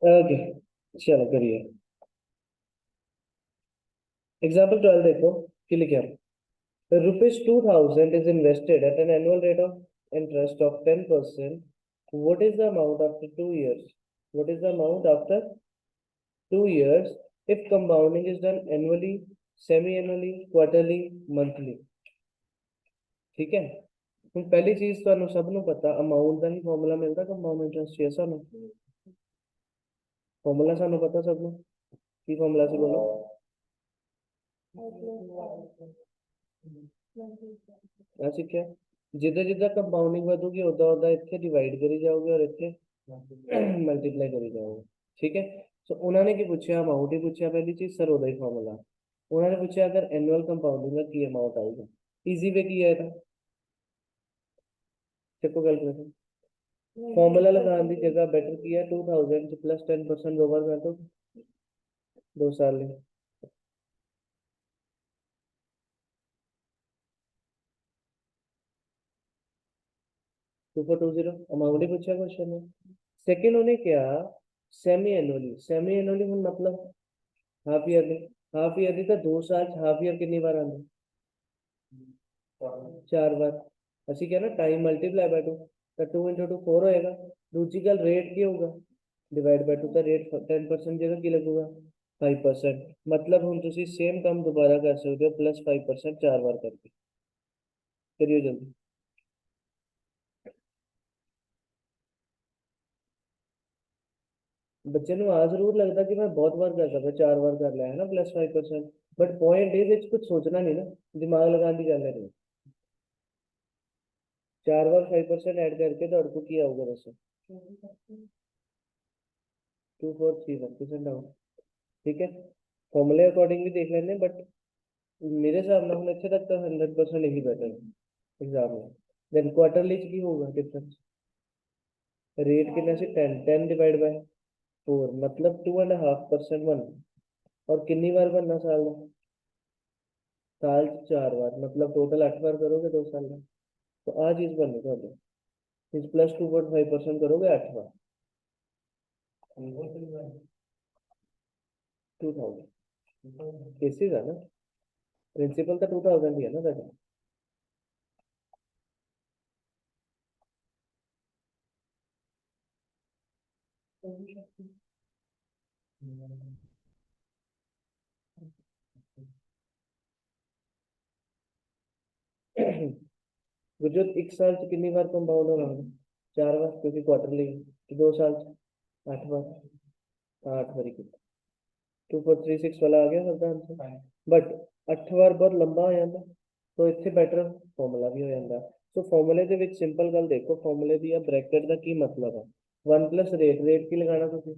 Okay, चलो करिए। Example 12 देखो कि लिखे ₹2000 is invested at an annual rate of interest of 10%. What is the amount after 2 years? What is the amount after 2 years if compounding is done annually, semi-annually, quarterly, monthly? ठीक है। ਹੁਣ ਪਹਿਲੀ ਚੀਜ਼ ਤੁਹਾਨੂੰ ਸਭ ਨੂੰ ਪਤਾ ਅਮਾਉਂਟ ਦਾ ਹੀ ਫਾਰਮੂਲਾ ਮਿਲਦਾ ਕੰਪਾਊਂਡ ਇੰਟਰਸਟ 'ਚ ਸਾਨੂੰ ਫਾਰਮੂਲਾ ਸਾਨੂੰ ਪਤਾ ਸਭ ਨੂੰ ਕੀ ਫਾਰਮੂਲਾ ਸੀ ਬੋਲੋ ਆ ਸਿੱਖਿਆ ਜਿੱਦਾਂ ਜਿੱਦਾਂ ਕੰਪਾਊਂਡਿੰਗ ਵਧੂਗੀ ਉਦਾਂ ਉਦਾਂ ਇੱਥੇ ਡਿਵਾਈਡ ਕਰੀ ਜਾਓਗੇ ਔਰ ਇੱਥੇ ਮਲਟੀਪਲਾਈ ਕਰੀ ਜਾਓਗੇ ਠੀਕ ਹੈ ਸੋ ਉਹਨਾਂ ਨੇ ਕੀ ਪੁੱਛਿਆ ਅਮਾਉਂਟ ਹੀ ਪੁੱਛਿਆ ਪਹਿਲੀ ਚੀਜ਼ ਸਰ ਉਹਦਾ ਹੀ ਫਾਰਮੂਲਾ ਉਹਨਾਂ ਨੇ ਪੁੱਛਿਆ ਅਗਰ ਐਨੂਅਲ ਕੰਪਾਊਂਡਿੰਗ ਦਾ ਕੀ ਅਮਾਉਂਟ ਆਏਗਾ ਈਜ਼ੀ ਵੇ ਕੀ ਹੈ ਇਹਦਾ ਦੇਖੋ ਕੈਲਕੂਲੇਸ਼ਨ फॉर्मूला लगाने की जगह बेटर किया 2000 प्लस 10% ओवर कर दो 2 साल में 2420 अमाउंट ही पूछा क्वेश्चन में सेकंड उन्हें क्या सेमी एनुअली मतलब हाफ ईयरली हाफ ईयरली तो 2 साल हाफ ईयर कितनी बार आना 4 बार ਅਸੀਂ क्या ना टाइम मल्टीप्लाई बाय 2 तो 2 into 2 4 होएगा दूसरी गल रेट की होगा डिवाइड बाय 2 का रेट 10% जगह की लगेगा 5% मतलब हम तुसी सेम काम दोबारा कर सकते हो प्लस 5% 4 बार करके करियो जल्दी बच्चे ਨੂੰ आ जरूर लगता कि मैं बहुत बार कर सकता 4 बार कर लिया है ना प्लस 5% बट पॉइंट इज कुछ सोचना नहीं ना दिमाग लगाने की गल है नहीं 4 बार 5% ऐड करके तो आपको किया होगा वैसे 2431% डाउन ठीक है फॉर्मूले अकॉर्डिंग भी देख लेंगे बट मेरे हिसाब ਨਾਲ ਹੁਣ ਇੱਥੇ तक तो 100% यही बेटर है एग्जाम में देन क्वार्टरली की होगा डिफरेंस रेट कितना से 10 डिवाइड बाय 4 मतलब 2.5% बन और कितनी बार बनना साल में साल 4 बार मतलब टोटल 8 बार करोगे 2 साल में तो आ चीज बननी थोड़ी इस प्लस 2.5% करोगे 8 बार 2000 केसेस है ना प्रिंसिपल तो 2000 ही है ना बेटा गुजरात एक साल से कितनी बार कंपाउंड होना है 4 बार क्योंकि क्वार्टरली 2 साल से 8 बार हाँ 8 बार ही 2436 वाला आ गया सबका आंसर बट 8 बार बहुत लंबा हो जाता तो इससे बेटर फॉर्मूला भी हो जाता सो फॉर्मूले ਦੇ ਵਿੱਚ ਸਿੰਪਲ ਗੱਲ ਦੇਖੋ ਫਾਰਮੂਲੇ ਦੀ ਆ ਬ੍ਰੈਕਟ ਦਾ ਕੀ ਮਤਲਬ ਹੈ 1 ਪਲੱਸ ਰੇਟ ਕੀ ਲਗਾਣਾ ਤੁਸੀਂ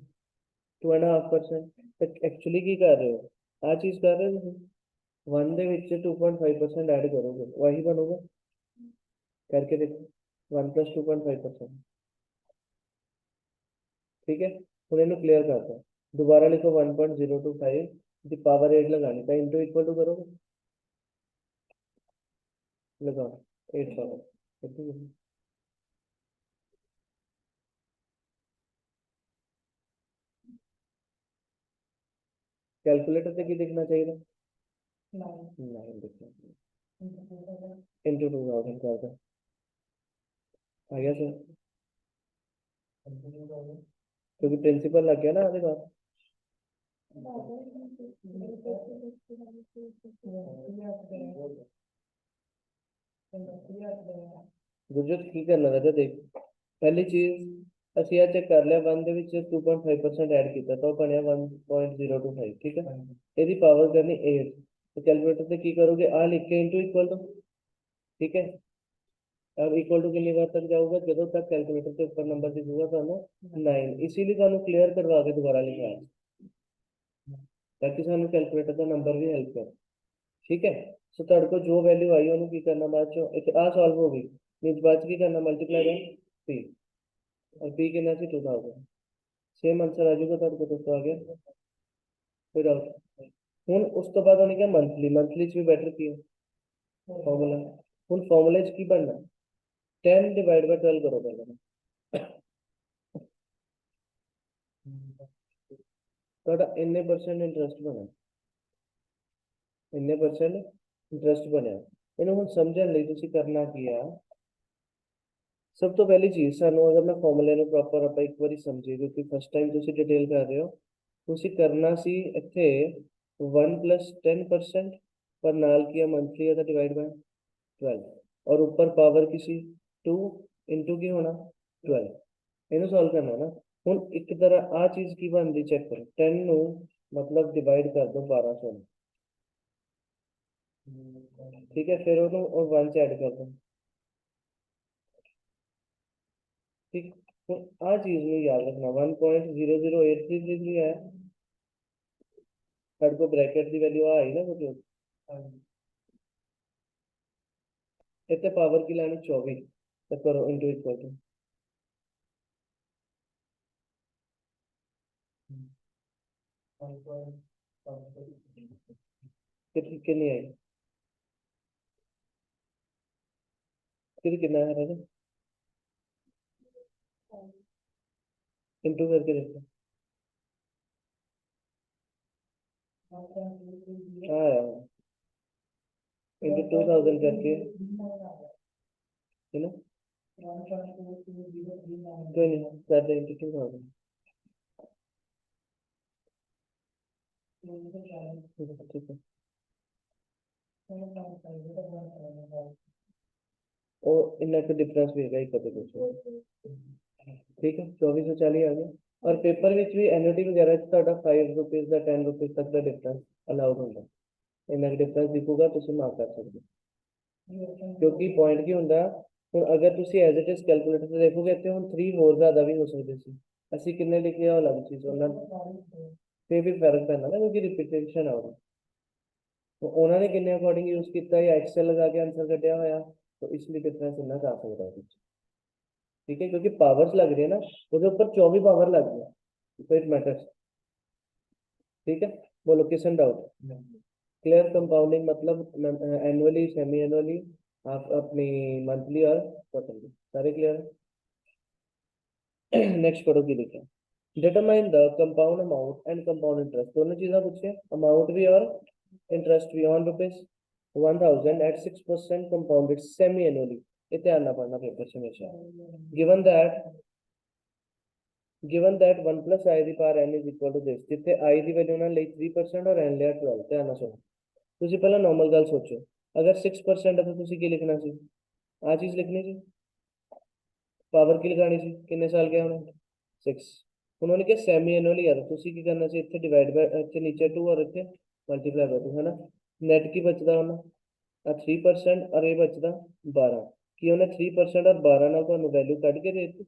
2.5% ਤਾਂ ਐਕਚੁਅਲੀ ਕੀ ਕਰ ਰਹੇ ਹੋ ਆ ਚੀਜ਼ ਕਰ ਰਹੇ ਹੋ ਤੁਸੀਂ 1 ਦੇ ਵਿੱਚ 2.5% ਐਡ ਕਰੋਗੇ ਵਹੀ ਬਣੂਗਾ करके देखो 1 प्लस 2.5% ठीक है ਹੁਣ ਇਹਨੂੰ क्लियर करते हैं दोबारा लिखो 1.025 दी पावर 8 लगानी था इंटू इक्वल टू करोगे लगाओ 8 पावर कैलकुलेटर से की देखना चाहिए 9 देखना इंटू 2000 कर दो आ गया सर क्योंकि प्रिंसिपल लग गया ना आधे बार गुरजोत की करना था देख पहली चीज ਅਸੀਂ ਇਹ ਚੈੱਕ ਕਰ ਲਿਆ 1 ਦੇ ਵਿੱਚ 2.5% ਐਡ ਕੀਤਾ ਤਾਂ ਉਹ ਬਣਿਆ 1.025 ਠੀਕ ਹੈ ਇਹਦੀ ਪਾਵਰ ਕਰਨੀ 8 तो कैलकुलेटर से की करोगे आ लिख के इंटू इक्वल टू ठीक है अब इक्वल टू कितनी बार तक जाऊंगा ਜਦੋਂ तक कैलकुलेटर के ऊपर नंबर दिखूगा ਤੁਹਾਨੂੰ 9 इसीलिए ਤੁਹਾਨੂੰ क्लियर करवा के दोबारा लिखा ताकि ਸਾਨੂੰ कैलकुलेटर का नंबर भी हेल्प करे ठीक है सो ਤੁਹਾਡੇ ਕੋਲ ਜੋ ਵੈਲਿਊ ਆਈ ਉਹਨੂੰ ਕੀ ਕਰਨਾ ਬਾਅਦ ਚੋਂ ਇੱਕ ਆ ਸੋਲਵ ਹੋ ਗਈ ਮੀਨਸ ਬਾਅਦ ਚ ਕੀ ਕਰਨਾ ਮਲਟੀਪलाई ਬਾय p और p कितना से 2000 सेम आंसर आ जाएगा ਤੁਹਾਡੇ ਕੋਲ तो आ गया कोई डाउट ਹੁਣ ਉਸ ਤੋਂ ਬਾਅਦ ਉਹਨੇ ਕਿਹਾ ਮੰਥਲੀ ਚ ਵੀ ਬੈਟਰ ਕੀ ਹੈ ਫਾਰਮੂਲਾ ਹੁਣ ਫਾਰਮੂਲੇ ਚ ਕੀ ਬਣਨਾ 10 डिवाइड बाय 12 करो पहले ਤੁਹਾਡਾ ਇੰਨੇ ਪਰਸੈਂਟ ਇੰਟਰਸਟ ਬਣਾ, ਇੰਨੇ ਪਰਸੈਂਟ ਇੰਟਰਸਟ ਬਣਿਆ। ਇਹਨੂੰ ਹੁਣ ਸਮਝਣ ਲਈ ਤੁਸੀਂ ਕਰਨਾ ਕੀ ਆ, ਸਭ ਤੋਂ ਪਹਿਲੀ ਚੀਜ਼ ਸਾਨੂੰ, ਅਗਰ ਮੈਂ ਫਾਰਮੂਲੇ ਨੂੰ ਪ੍ਰੋਪਰ ਆਪਾਂ ਇੱਕ ਵਾਰੀ ਸਮਝੀਏ, ਕਿਉਂਕਿ ਫਸਟ ਟਾਈਮ ਤੁਸੀਂ ਡਿਟੇਲ ਕਰ ਰਹੇ ਹੋ, ਤੁਸੀਂ ਕਰਨਾ ਸੀ ਇੱਥੇ 1 + 10%, पर नाल किया मंथली है तो डिवाइड बाय 12, और ऊपर पावर की सी 2 इंटू की होना 12। इन्हें सॉल्व करना ना। ਹੁਣ ਇੱਕ ਤਰ੍ਹਾਂ ਆ ਚੀਜ਼ ਕੀ ਬਣਦੀ ਚੈੱਕ ਕਰੋ, 10 ਨੂੰ ਮਤਲਬ ਡਿਵਾਈਡ ਕਰ ਦੋ 1200 ਨੂੰ, ਠੀਕ ਹੈ, ਫਿਰ ਉਹਨੂੰ ਉਹ 1 ਚ ਐਡ ਕਰ ਦੋ, ठीक। ਹੁਣ ਆ ਚੀਜ਼ ਨੂੰ ਯਾਦ ਰੱਖਣਾ, 1.00833 ਹੈ ਸਾਡੇ ਕੋਲ, ਬ੍ਰੈਕਟ ਦੀ ਵੈਲਿਊ ਆ ਆਈ ਨਾ ਕੁਝ, ਇੱਥੇ ਪਾਵਰ ਕੀ ਲੈਣੀ 24, तो करो इंटू इक्वल टू कितनी आई, कितना है राजा, इंटू करके देखो, हाँ यार, इंटू 2000 करके, है ना, कोई नहीं, कर दे इंटू 2000, ठीक है। और इतना का डिफरेंस भी है कभी कुछ, ठीक है, 2440 आ गया। और पेपर विच भी एनुटी वगैरह ਤੁਹਾਡਾ 5 रुपीस ਦਾ 10 रुपीस तक ਦਾ डिफरेंस अलाउड ਹੁੰਦਾ, इन्ना डिफरेंस दिखूगा ਤੁਸੀਂ मार्क कर सकते हो, क्योंकि पॉइंट की ਹੁੰਦਾ, ਹੁਣ ਅਗਰ ਤੁਸੀਂ ਐਜ਼ ਇਟ ਇਜ਼ ਕੈਲਕੂਲੇਟਰ ਤੇ ਦੇਖੋਗੇ ਤੇ ਹੁਣ 3 ਹੋਰ ਜ਼ਿਆਦਾ ਵੀ ਹੋ ਸਕਦੇ ਸੀ, ਅਸੀਂ ਕਿੰਨੇ ਲਿਖੇ ਆ ਅਲੱਗ ਚੀਜ਼, ਉਹਨਾਂ ਤੇ ਵੀ ਫਰਕ ਪੈਂਦਾ ਨਾ, ਕਿਉਂਕਿ ਰਿਪੀਟੇਸ਼ਨ ਆ ਉਹਦਾ, ਉਹਨਾਂ ਨੇ ਕਿੰਨੇ ਅਕੋਰਡਿੰਗ ਯੂਜ਼ ਕੀਤਾ ਜਾਂ ਐਕਸਲ लगा के आंसर ਕੱਢਿਆ ਹੋਇਆ, तो इसलिए डिफरेंस इतना आ सकता है, ठीक है, क्योंकि पावर्स लग रही है ना, उसके ऊपर 24 पावर लग गया, तो इट मैटर्स, ठीक है। बोलो किसन डाउट, क्लियर। कंपाउंडिंग मतलब एनुअली, सेमी एनुअली, आप अपनी मंथली और क्वार्टरली, सारे क्लियर है। नेक्स्ट पढ़ो की लिखा, determine the compound amount and compound interest, दोनों चीजें पूछे, अमाउंट भी और इंटरेस्ट भी, on rupees 1000 at 6% compounded semi annually, ये ध्यान ना पढ़ना पेपर से हमेशा। given that 1 plus I the power n is equal to this, ਜਿੱਥੇ I ਦੀ ਵੈਲਿਊ ਨਾਲ ਲਈ 3% और n ਲਿਆ 12, ਧਿਆਨ ਨਾਲ ਸੁਣੋ, ਤੁਸੀਂ ਪਹਿਲਾਂ ਨਾਰਮਲ ਗੱਲ ਸੋਚੋ, ਅਗਰ 6% ਹੈ ਤਾਂ ਤੁਸੀਂ ਕੀ ਲਿਖਣਾ ਸੀ, ਆ ਚੀਜ਼ ਲਿਖਣੀ ਸੀ, ਪਾਵਰ ਕੀ ਲਗਾਣੀ ਸੀ, ਕਿੰਨੇ ਸਾਲ ਗਿਆ ਹੁਣ 6, उन्होंने क्या सेमी एनुअली आ, ਤੁਸੀਂ ਕੀ ਕਰਨਾ ਸੀ, ਇੱਥੇ ਡਿਵਾਈਡ ਬਾय, ਇੱਥੇ ਨੀਚੇ 2 और ਇੱਥੇ ਮਲਟੀਪਲਾਈ ਬਾय 2, है ना, नेट की बचदा होना 3% और ये बचदा 12, कि ਉਹਨੇ 3% और 12 ਨਾਲ ਤੁਹਾਨੂੰ ਵੈਲਿਊ ਕੱਢ ਕੇ ਦੇ ਦਿੱਤੀ,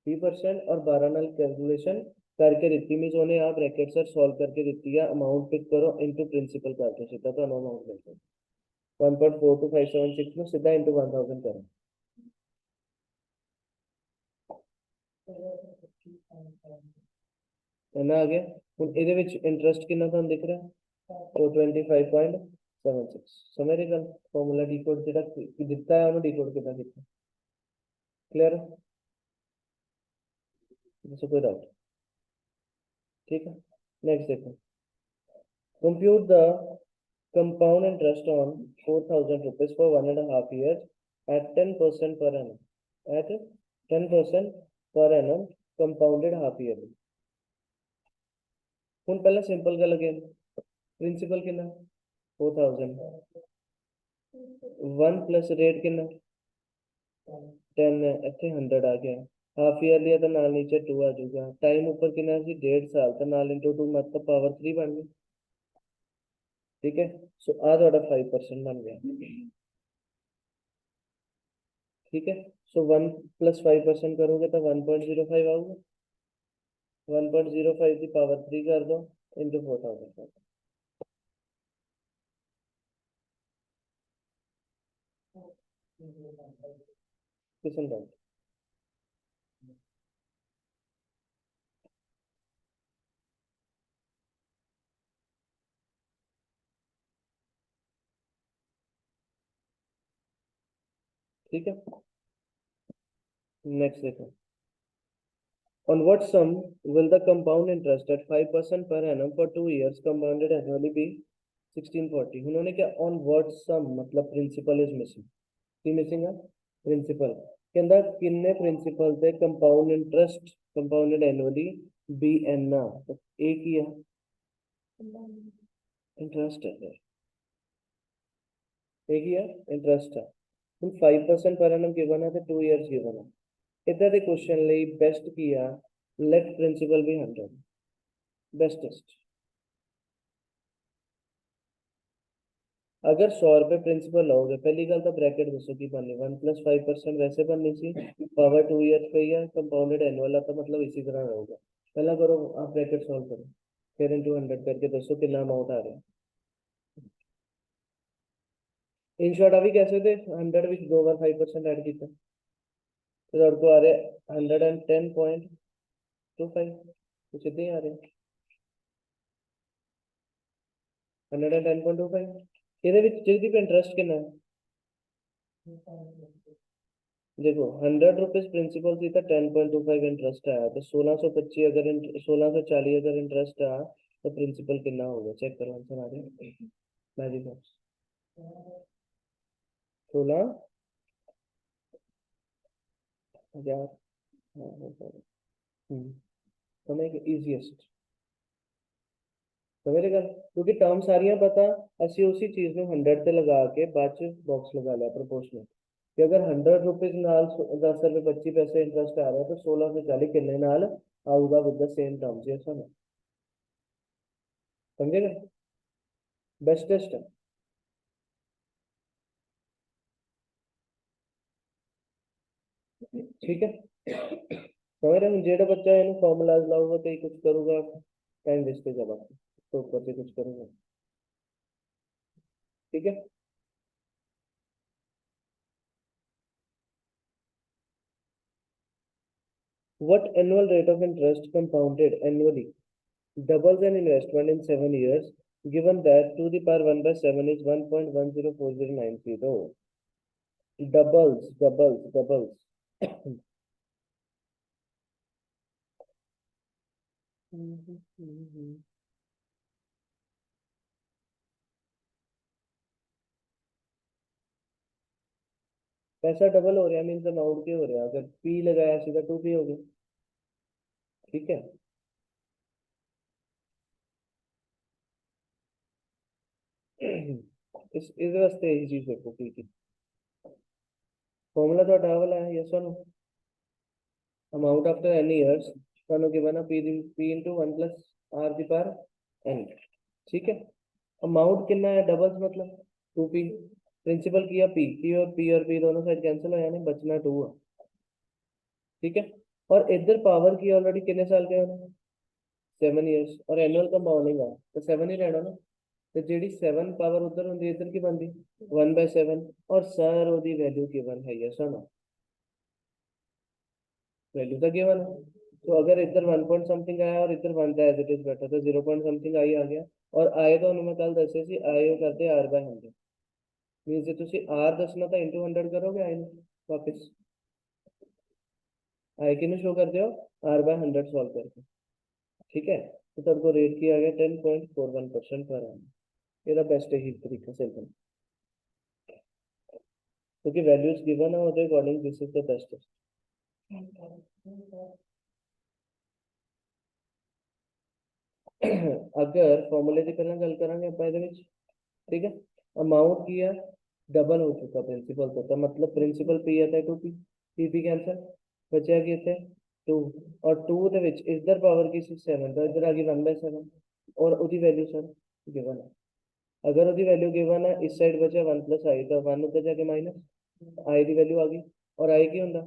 3% और 12 ਨਾਲ कैलकुलेशन करके ਦਿੱਤੀ, मींस ਉਹਨੇ ਆ ब्रैकेट सर सॉल्व करके ਦਿੱਤੀ ਆ, अमाउंट पिक करो इनटू प्रिंसिपल कर दो, सीधा ਤੁਹਾਨੂੰ अमाउंट मिल जाएगा, 1.42576 ਨੂੰ सीधा इनटू 1000 करो, है ना, आ गया। ਹੁਣ ਇਹਦੇ ਵਿੱਚ ਇੰਟਰਸਟ ਕਿੰਨਾ ਤੁਹਾਨੂੰ ਦਿਖ ਰਿਹਾ, 425.76, ਸਮਝ ਰਹੇ ਗੱਲ, ਫਾਰਮੂਲਾ ਡੀਕੋਡ ਜਿਹੜਾ ਦਿੱਤਾ ਹੈ ਉਹਨੂੰ ਡੀਕੋਡ ਕਿੱਦਾਂ ਕੀਤਾ, क्लियर है, इसमें कोई डाउट, ठीक है। नेक्स्ट देखो, compute the compound interest on 4000 rupees for 1.5 years at 10% per annum, at 10% per annum compounded half yearly। ਹੁਣ ਪਹਿਲਾਂ ਸਿੰਪਲ ਗੱਲ ਅਗੇਨ, ਪ੍ਰਿੰਸੀਪਲ ਕਿੰਨਾ 4000, 1 प्लस रेट कितना 10, ਇੱਥੇ 100 ਆ ਗਿਆ, हाफ ईयरली है तो नाल नीचे 2 आ जाऊगा, टाइम ऊपर कितना सी 1.5 साल, तो नाल इंटू 2 मतलब पावर 3 बन गई, ठीक है। सो आ ਤੁਹਾਡਾ 5% बन गया, ठीक है। सो 1 + 5% करोगे तो 1.05 आऊगा, 1.05 की पावर 3 कर दो इंटू 4000, किसन डाउट, ठीक है। नेक्स्ट देखो, On what sum will the compound interest at 5% per annum for 2 years compounded annually be 1640? उन्होंने क्या on what sum मतलब principal is missing की missing है principal कहता किन्ने principal ते compound interest compounded annually be n ना तो एक ही है interest है एक ही है interest है 5% per annum given है तो 2 years given है इधर ਦੇ क्वेश्चन ਲਈ बेस्ट किया let principal be 100 bestest अगर 100 रुपए प्रिंसिपल लोगे पहली गल तो ब्रैकेट दसो की बननी 1 + 5% वैसे बननी सी पावर 2 ईयर्स पे ही है कंपाउंडेड एनुअल तो मतलब इसी तरह रहेगा पहला करो आप ब्रैकेट सॉल्व करो फिर इनटू 100 करके दसो कितना अमाउंट आ रहा है इन शॉर्ट अभी कैसे थे 100 विच दो बार 5% ऐड किया तो आपको आ रहे 110.25 तो सीधे ही आ रहे 110.25 ਇਹਦੇ ਵਿੱਚ ਜਿਹਦੀ पे इंटरेस्ट कितना है देखो 100 रुपीज प्रिंसिपल थी तो 10.25 इंटरेस्ट आया तो 1625 अगर 1640 अगर इंटरेस्ट आया तो प्रिंसिपल कितना होगा चेक करो आंसर आ रहा है मैजिक बॉक्स 16,000 समय इजीएस्ट समझ गए क्योंकि टर्म सारियां पता ਅਸੀਂ उसी चीज ਨੂੰ 100 ਤੇ ਲਗਾ ਕੇ ਬਾਅਦ ਚ ਬਾਕਸ ਲਗਾ ਲਿਆ ਪ੍ਰੋਪੋਰਸ਼ਨਲ कि अगर 100 रुपीज नाल 10 रुपए 25 पैसे इंटरेस्ट आ रहा है तो 1640 किन्ने नाल आऊगा विद द सेम टर्म्स ये समझ समझेगा बेस्टेस्ट है ठीक है समझ रहे हो जेड़ा बच्चा इन फॉर्मूलाज लाऊगा तो ही कुछ करूंगा टाइम वेस्ट जब तो ऊपर से कुछ करूंगा ठीक है what annual rate of interest compounded annually doubles an investment in 7 years given that 2 the power 1/7 is 1.104090 doubles पैसा डबल हो रहा मीन्स अमाउंट क्या हो रहा अगर पी लगाया सीधा 2p हो गया ठीक है इस वास्ते यही चीज देखो पी की फॉर्मूला तो वाला है यस और no amount after any years ਤੁਹਾਨੂੰ गिवन है p into 1 plus r the power n ठीक है अमाउंट कितना है डबल्स मतलब 2p प्रिंसिपल किया p और p दोनों साइड कैंसिल हो जाने बचना 2 है ठीक है और इधर पावर की ऑलरेडी कितने साल के होने 7 इयर्स और एनुअल कंपाउंडिंग है तो 7 ही रहना ना तो जेडी 7 पावर उधर होंगी इधर की बनती 1/7 और सर ओदी वैल्यू गिवन है यस और नो वैल्यू तो गिवन है तो अगर इधर 1 पॉइंट समथिंग आया और इधर 1 था एज इट इज बेटर तो 0 पॉइंट समथिंग आई आ गया और आए तो उन्होंने कल दसे सी आए करते r/100 मींस जे तुसी r दसना था इनटू 100 करोगे आए वापस आए किने शो करते हो r/100 सॉल्व करके ठीक है तो तेरे को रेट किया गया 10.41% पर annum ये बेस्ट ही तरीका से क्योंकि वैल्यूज गिवन है उसके according this is the best अगर फॉर्मूले की पहले गल करांगे ਆਪਾਂ ਇਹਦੇ ਵਿੱਚ ठीक है अमाउंट की है डबल हो चुका प्रिंसिपल तो मतलब प्रिंसिपल पी है 2p p कैंसल बचा कि इतने 2 और 2 ਦੇ ਵਿੱਚ इधर पावर की 7 तो इधर आ गई 1/7 और ਉਹਦੀ वैल्यू सर गिवन है अगर ਉਹਦੀ वैल्यू गिवन है इस साइड बचा 1 + i तो 1 ਉੱਤੇ जाके माइनस i की वैल्यू आ गई और i की ਹੁੰਦਾ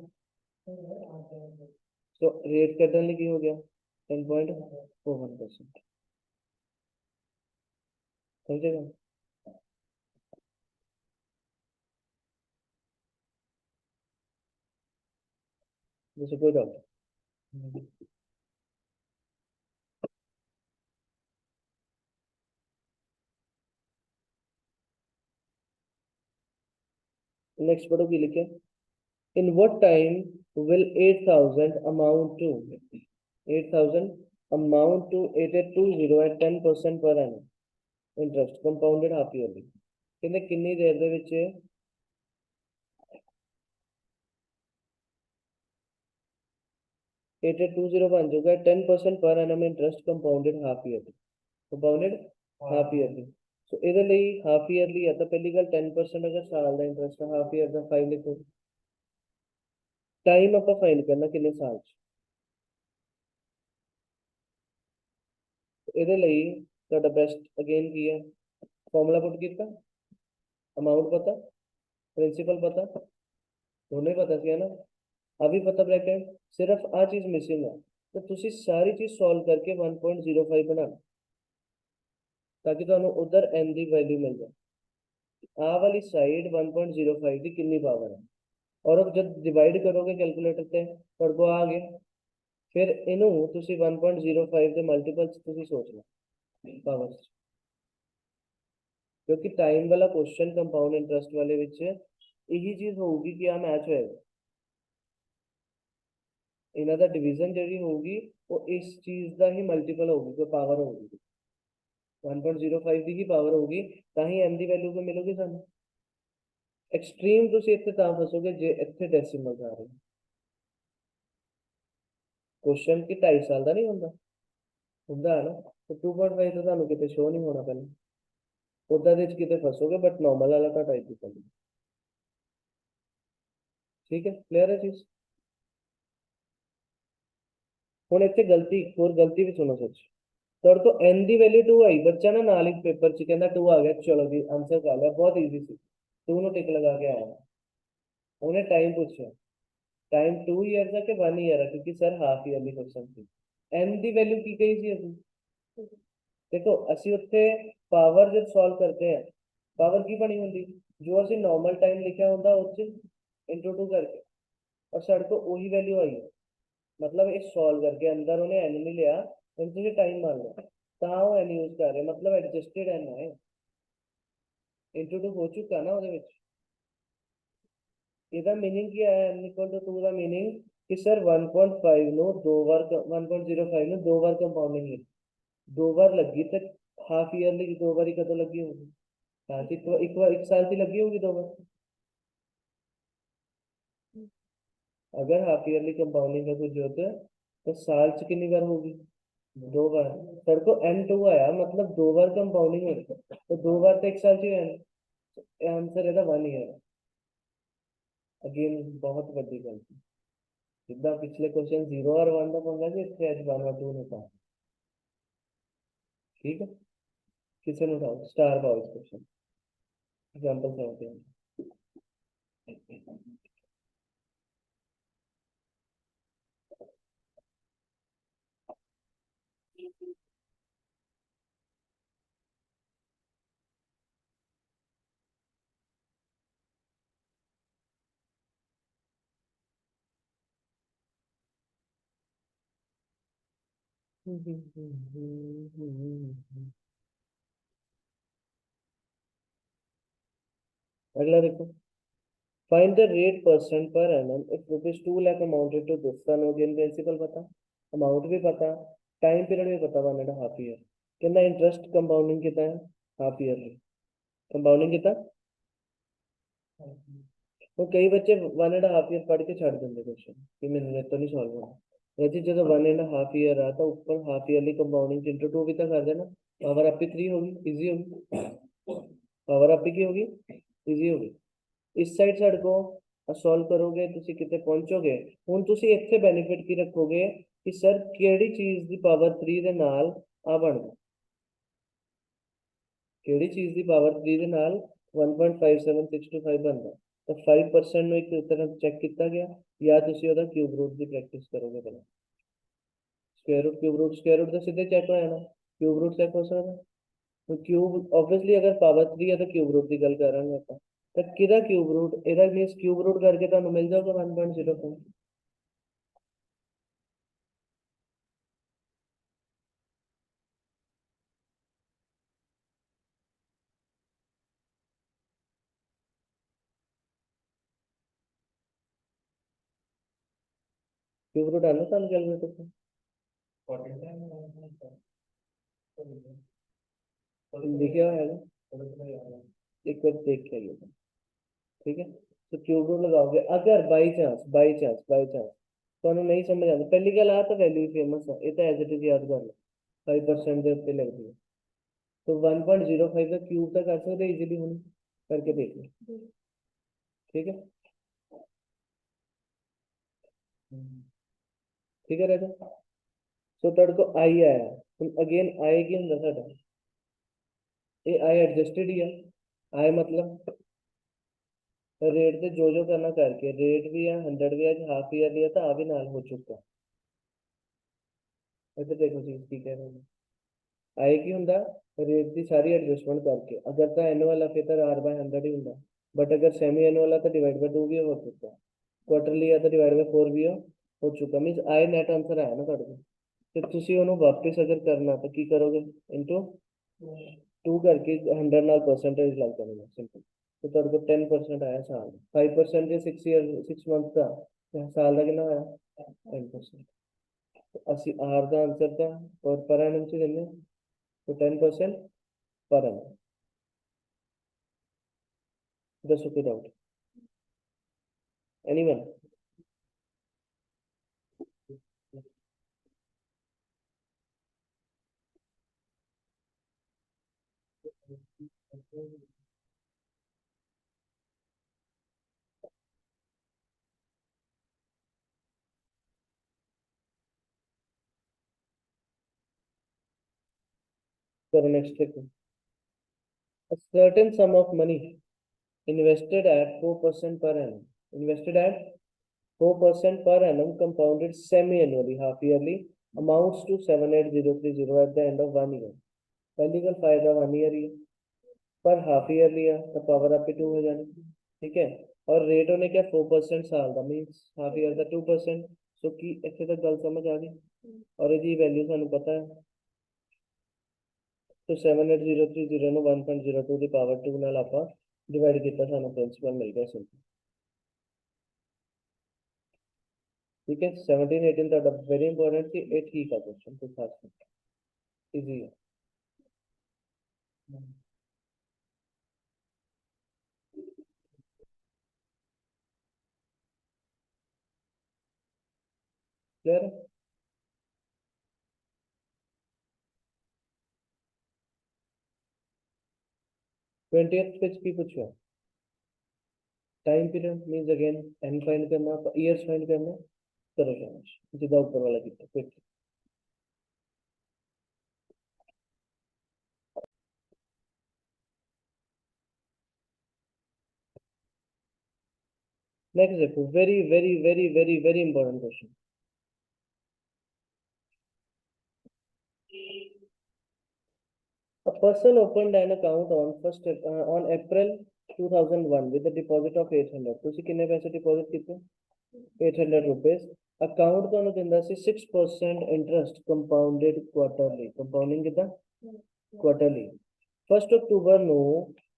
तो रेट कटन ਲਈ ਕੀ हो गया 10.41% समझेगा जैसे कोई डाउट नेक्स्ट पढ़ो की लिखे in what time will 8,000 amount to 8,000 amount to 8820 at 10% per annum interest compounded half yearly ਕਹਿੰਦੇ ਕਿੰਨੀ ਦੇਰ ਦੇ ਵਿੱਚ 8820 ਬਣ ਜਾਊਗਾ 10% per annum interest compounded half yearly compounded half yearly ਸੋ ਇਹਦੇ ਲਈ ਹਾਫ ਈਅਰਲੀ ਹੈ ਤਾਂ ਪਹਿਲੀ ਗੱਲ 10% ਅਗਰ ਸਾਲ ਦਾ ਇੰਟਰਸਟ ਹੈ ਹਾਫ ਈਅਰ ਦਾ 5 ਲਿਖੋ ਟਾਈਮ ਆਪਾਂ ਫਾਈਂਡ ਕਰਨਾ ਕਿੰਨੇ ਸਾਲ ਚ ਇਹਦੇ ਲਈ ਤੁਹਾਡਾ ਬੈਸਟ ਅਗੇਨ ਕੀ ਹੈ ਫਾਰਮੂਲਾ ਪੁੱਟ ਕੀਤਾ ਅਮਾਉਂਟ ਪਤਾ ਪ੍ਰਿੰਸੀਪਲ ਪਤਾ ਦੋਨੇ ਪਤਾ ਸੀ ਨਾ ਆ ਵੀ ਪਤਾ ਬ੍ਰੈਕਟ ਸਿਰਫ ਆ ਚੀਜ਼ ਮਿਸਿੰਗ ਹੈ ਤਾਂ ਤੁਸੀਂ ਸਾਰੀ ਚੀਜ਼ ਸੋਲਵ ਕਰਕੇ 1.05 ਬਣਾਓ ਤਾਂ ਕਿ ਤੁਹਾਨੂੰ ਉਧਰ n ਦੀ ਵੈਲਿਊ ਮਿਲ ਜਾਏ ਆ ਵਾਲੀ ਸਾਈਡ 1.05 ਦੀ ਕਿੰਨੀ ਪਾਵਰ ਹੈ ਔਰ ਜਦ ਡਿਵਾਈਡ ਕਰੋਗੇ ਕੈਲਕੂਲੇਟਰ ਤੇ ਤੁਹਾਡੇ ਕੋਲ ਆ ਗਿਆ ਫਿਰ ਇਹਨੂੰ ਤੁਸੀਂ 1.05 ਦੇ ਮਲਟੀਪਲ ਤੁਸੀਂ ਸੋਚ ਲਓ ਪਾਵਰ ਕਿਉਂਕਿ ਟਾਈਮ ਵਾਲਾ ਕੁਐਸਚਨ ਕੰਪਾਊਂਡ ਇੰਟਰਸਟ ਵਾਲੇ ਵਿੱਚ ਇਹੀ ਚੀਜ਼ ਹੋਊਗੀ ਕਿ ਆ ਮੈਚ ਹੋਏਗਾ ਇਹਨਾਂ ਦਾ ਡਿਵੀਜ਼ਨ ਜਿਹੜੀ ਹੋਊਗੀ ਉਹ ਇਸ ਚੀਜ਼ ਦਾ ਹੀ ਮਲਟੀਪਲ ਹੋਊਗੀ ਕੋਈ ਪਾਵਰ ਹੋਊਗੀ 1.05 ਦੀ ਹੀ ਪਾਵਰ ਹੋਊਗੀ ਤਾਂ ਹੀ n ਦੀ ਵੈਲਿਊ ਕੋ ਮਿਲੂਗੀ ਸਾਨੂੰ ਐਕਸਟ੍ਰੀਮ ਤੁਸੀਂ ਇੱਥੇ ਤਾਂ ਫਸੋਗੇ ਜੇ ਇੱਥੇ ਡੈਸੀਮਲ ਆ ਰਹੇ ਕੁਐਸਚਨ ਕਿ 2.5 ਸਾਲ ਦਾ ਨਹੀਂ ਹੁੰਦਾ ਹੈ ਨਾ ਤੇ 2.5 ਤਾਂ ਤੁਹਾਨੂੰ ਕਿਤੇ ਸ਼ੋ ਨਹੀਂ ਹੋਣਾ ਪਹਿਲਾਂ ਉਦਾਂ ਦੇ ਵਿੱਚ ਕਿਤੇ ਫਸੋਗੇ ਬਟ ਨਾਰਮਲ ਵਾਲਾ ਤਾਂ ਟਾਈਪ ਹੀ ਚੱਲੂ ਠੀਕ ਹੈ ਕਲੀਅਰ ਹੈ ਚੀਜ਼ ਹੁਣ ਇੱਥੇ ਗਲਤੀ ਹੋਰ ਗਲਤੀ ਵੀ ਸੁਣੋ ਸੱਚ ਤੁਹਾਡੇ ਤੋਂ n ਦੀ ਵੈਲਿਊ 2 ਆਈ ਬੱਚਾ ਨਾ ਨਾਲ ਹੀ ਪੇਪਰ 'ਚ ਕਹਿੰਦਾ 2 ਆ ਗਿਆ ਚਲੋ ਜੀ ਆਨਸਰ ਕਰ ਲਿਆ ਬਹੁਤ ਈਜ਼ੀ ਸੀ 2 ਨੂੰ ਟਿਕ ਲਗਾ ਕੇ ਆਇਆ ਉਹਨੇ ਟਾਈਮ ਪੁੱਛਿਆ टाइम 2 ईयर का कि 1 ईयर है क्योंकि सर हाफ ईयरली क्वेश्चन थी n ਦੀ ਵੈਲਿਊ ਕੀ ਕਹੀ ਸੀ ਅਸੀਂ ਦੇਖੋ ਅਸੀਂ ਉੱਥੇ ਪਾਵਰ ਜਦ ਸੋਲਵ ਕਰਦੇ ਆ ਪਾਵਰ ਕੀ ਬਣੀ ਹੁੰਦੀ ਜੋ ਅਸੀਂ ਨਾਰਮਲ ਟਾਈਮ ਲਿਖਿਆ ਹੁੰਦਾ ਉਸ ਚ ਇੰਟੂ 2 ਕਰਕੇ ਔਰ ਸਾਡੇ ਕੋਲ ਉਹੀ ਵੈਲਿਊ ਆਈ ਹੈ मतलब ਇਹ ਸੋਲਵ ਕਰਕੇ ਅੰਦਰ ਉਹਨੇ n ਨਹੀਂ ਲਿਆ ਹੁਣ ਤੁਸੀਂ ਟਾਈਮ ਮੰਨ ਲਿਆ ਤਾਂ ਉਹ n ਯੂਜ਼ ਕਰ ਰਹੇ मतलब ਐਡਜਸਟਡ n ਹੈ ਇੰਟੂ 2 ਹੋ ਚੁੱਕਾ ਨਾ ਉਹਦੇ ਵਿੱਚ ਇਹਦਾ मीनिंग ਕੀ ਹੈ n ਇਕੁਅਲ ਟੂ 2 ਦਾ मीनिंग कि सर 1.5 ਨੂੰ ਦੋ ਵਾਰ 1.05 ਨੂੰ ਦੋ ਵਾਰ ਕੰਪਾਊਂਡਿੰਗ ਲਈ ਦੋ ਵਾਰ ਲੱਗੀ ਤੇ ਹਾਫ ਈਅਰਲੀ ਦੋ ਵਾਰੀ ਕਦੋਂ ਲੱਗੀ ਹੋਊਗੀ ਹਾਂ ਜੀ तो एक बार एक साल की लगी होगी दो बार अगर हाफ ईयरली कंपाउंडिंग का कोई जरूरत है तो साल च कितनी बार होगी दो बार सर को n2 आया मतलब दो बार कंपाउंडिंग होगी तो दो बार तो एक साल चाहिए आंसर है 1 ईयर अगेन बहुत बड़ी गलती जितना पिछले क्वेश्चन 0 और 1 का पंगा जी इतने आज 1 और 2 नहीं था ठीक है किसी ने उठाओ स्टार पाओ इस क्वेश्चन एग्जांपल 17 अगला देखो find the rate percent per annum if rupees 2 lakh amounted to this sum again principal पता अमाउंट भी पता टाइम पीरियड भी पता 1.5 ईयर कितना इंटरेस्ट कंपाउंडिंग कितना है हाफ ईयरली कंपाउंडिंग कितना तो कई बच्चे 1.5 ईयर पढ़ के छड़ देंगे क्वेश्चन कि मैंने तो नहीं सॉल्व होना वैसे जो 1.5 ईयर रहा था ऊपर हाफ ईयरली कंपाउंडिंग इंटू 2 भी तो कर देना पावर आपकी 3 होगी इजी होगी पावर आपकी की होगी इजी होगी ਇਸ ਸਾਈਡ ਸਾਡੇ ਕੋ ਸੋਲਵ ਕਰੋਗੇ ਤੁਸੀਂ ਕਿਤੇ ਪਹੁੰਚੋਗੇ ਹੁਣ ਤੁਸੀਂ ਇੱਥੇ ਬੈਨੀਫਿਟ ਕੀ ਰੱਖੋਗੇ ਕਿ ਸਰ ਕਿਹੜੀ ਚੀਜ਼ ਦੀ ਪਾਵਰ 3 ਦੇ ਨਾਲ ਆ ਬਣਦਾ ਕਿਹੜੀ ਚੀਜ਼ ਦੀ ਪਾਵਰ 3 ਦੇ ਨਾਲ 1.57625 ਬਣਦਾ ਤਾਂ 5% ਨੂੰ ਇੱਕ ਤਰ੍ਹਾਂ ਚੈੱਕ ਕੀਤਾ ਗਿਆ ਜਾਂ ਤੁਸੀਂ ਉਹਦਾ ਕਿਊਬ ਰੂਟ ਦੀ ਪ੍ਰੈਕਟਿਸ ਕਰੋਗੇ ਪਹਿਲਾਂ ਸਕੁਅਰ ਰੂਟ ਦਾ ਸਿੱਧੇ ਚੈੱਕ ਹੋ ਜਾਣਾ ਕਿਊਬ ਰੂਟ ਚੈੱਕ ਹੋ ਸਕਦਾ तो क्यूब ऑब्वियसली अगर पावर 3 है तो क्यूब रूट की गल कर रहे हैं ਆਪਾਂ ਤਾਂ ਕਿਹਦਾ ਕਿਊਬ ਰੂਟ ਇਹਦਾ ਮੀਨਸ ਕਿਊਬ ਰੂਟ ਕਰਕੇ ਤੁਹਾਨੂੰ ਮਿਲ ਜਾਊਗਾ 1.05 क्यूब रूट आना ਤੁਹਾਨੂੰ ਕੈਲਕੂਲੇਟਰ ਤੋਂ लिखा हुआ है ना, एक बार देख के आइए। ठीक है, तो क्यूब रूट लगाओगे, अगर बाई चांस ਤੁਹਾਨੂੰ नहीं समझ आता, पहली गल आ तो वैल्यू फेमस है, ये तो एज इट इज याद कर लो, 5% ਦੇ ਉੱਤੇ लगती है। तो 1.05 का क्यूब तक कर सकते इजीली, हम करके देख लो। ठीक है, ठीक है राजा। सो तेरे को आई आया, अगेन आई की ਹੁੰਦਾ ਸਾਡਾ, ये आई एडजस्टेड ही है। आई मतलब रेट ਤੇ जो करना करके, रेट भी है 100 भी है, हाफ ईयरली है तो आ भी नाल हो चुका। इधर देखो चीज की कह रहे हैं, आई की ਹੁੰਦਾ रेट ਦੀ ਸਾਰੀ ਐਡਜਸਟਮੈਂਟ ਕਰਕੇ, ਅਗਰ ਤਾਂ ਐਨੂਅਲ ਹੈ ਫਿਰ ਤਾਂ R/100 ਹੀ ਹੁੰਦਾ, बट अगर सेमी एनुअल है तो डिवाइड बाय 2 भी हो चुका, क्वार्टरली है तो डिवाइड बाय 4 भी हो चुका, मींस आई नेट आंसर आया ना ਤੁਹਾਡੇ ਕੋਲ। ਤੇ ਤੁਸੀਂ ਉਹਨੂੰ ਵਾਪਸ ਅਗਰ ਕਰਨਾ ਤਾਂ ਕੀ ਕਰੋਗੇ, ਇਨਟੂ 2 करके 100 ਨਾਲ परसेंटेज ਲੱਗ ਜਾਣਾ ਸਿੰਪਲ। तो ਤੁਹਾਡੇ ਕੋਲ 10% ਆਇਆ ਸਾਲ ਦਾ, 5% ਜੇ 6 ईयर 6 मंथ ਦਾ, ਤੇ ਸਾਲ ਦਾ ਕਿੰਨਾ ਹੋਇਆ 10%। ਅਸੀਂ ਆਰ ਦਾ ਆਨਸਰ ਤਾਂ ਔਰ ਪਰ ਐਨਮ ਚ ਦਿੰਦੇ, तो 10% पर annum। दसो कोई डाउट एनीवन? करो नेक्स्ट देखो, a certain sum of money invested at 4% per annum, invested at 4% per annum compounded semi-annually, half yearly, amounts to 78030 at the end of 1 year। पहली गल फायदा 1 ईयर ही है, पर हाफ ईयरली है तो पावर आप 2 हो जानी। ठीक है, और रेट होने क्या 4% साल का, मीन्स हाफ ईयर का 2%। सो की इतने तक गल समझ आ गई, और यदि वैल्यू सानू पता है, तो 78030 ਨੂੰ 1.02 ਦੀ ਪਾਵਰ 2 ਨਾਲ ਆਪਾਂ डिवाइड किया, सानू प्रिंसिपल मिल गया सिंपल। ठीक है, 17 18 ਤੁਹਾਡਾ वेरी इंपॉर्टेंट ਸੀ, ਇਹ ਠੀਕ ਆ क्वेश्चन, ਕੋਈ खास नहीं, इजी है। क्लियर है? 20th पेज की पूछो, time period means again n find करना, ईयर्स फाइंड करना, करो शाबाश, सीधा ऊपर वाला कितना क्विक। नेक्स्ट देखो, very very very very very important question. A person opened an account on April 2001 with a deposit of 800। ਤੁਸੀਂ ਕਿੰਨੇ ਪੈਸੇ ਡਿਪੋਜ਼ਿਟ ਕੀਤੇ? 800 rupees। ਅਕਾਊਂਟ ਤੁਹਾਨੂੰ ਦਿੰਦਾ ਸੀ 6% ਇੰਟਰਸਟ ਕੰਪਾਊਂਡਡ ਕੁਆਟਰਲੀ, ਕੰਪਾਊਂਡਿੰਗ ਕਿਦਾਂ ਕੁਆਟਰਲੀ। 1 ਅਕਤੂਬਰ ਨੂੰ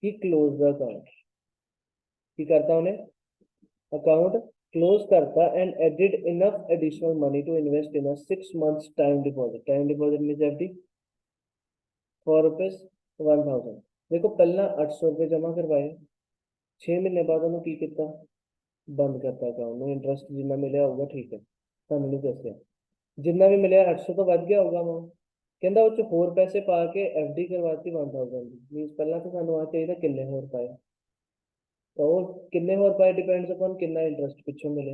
ਹੀ ਕਲੋਜ਼ ਦਾ ਅਕਾਊਂਟ, ਕੀ ਕਰਤਾ ਉਹਨੇ, अकाउंट क्लोज करता and added enough additional money to invest in a 6 months time deposit। Time deposit means FD for rupees 1000। देखो पहला 800 रुपये जमा करवाए, 6 महीने बाद ਉਹਨੂੰ ਕੀ ਕੀਤਾ, ਬੰਦ ਕਰਤਾ ਅਕਾਊਂਟ ਨੂੰ, ਇੰਟਰਸਟ ਜਿੰਨਾ ਮਿਲਿਆ ਹੋਊਗਾ, ਠੀਕ ਹੈ ਤੁਹਾਨੂੰ ਨਹੀਂ ਦੱਸਿਆ, ਜਿੰਨਾ ਵੀ ਮਿਲਿਆ 800 ਤੋਂ ਵੱਧ ਗਿਆ ਹੋਊਗਾ ਉਹ, ਕਹਿੰਦਾ ਉਹ ਚ ਹੋਰ ਪੈਸੇ ਪਾ ਕੇ FD ਕਰਵਾਤੀ 1000 ਦੀ, ਮੀਨਸ ਪਹਿਲਾਂ ਤਾਂ ਸਾਨੂੰ ਆ ਚਾਹੀਦਾ ਕਿੰਨੇ ਹੋਰ ਪਾਏ, तो किन्ने होर पाए डिपेंड्स अपॉन कितना इंटरेस्ट पिछों मिले।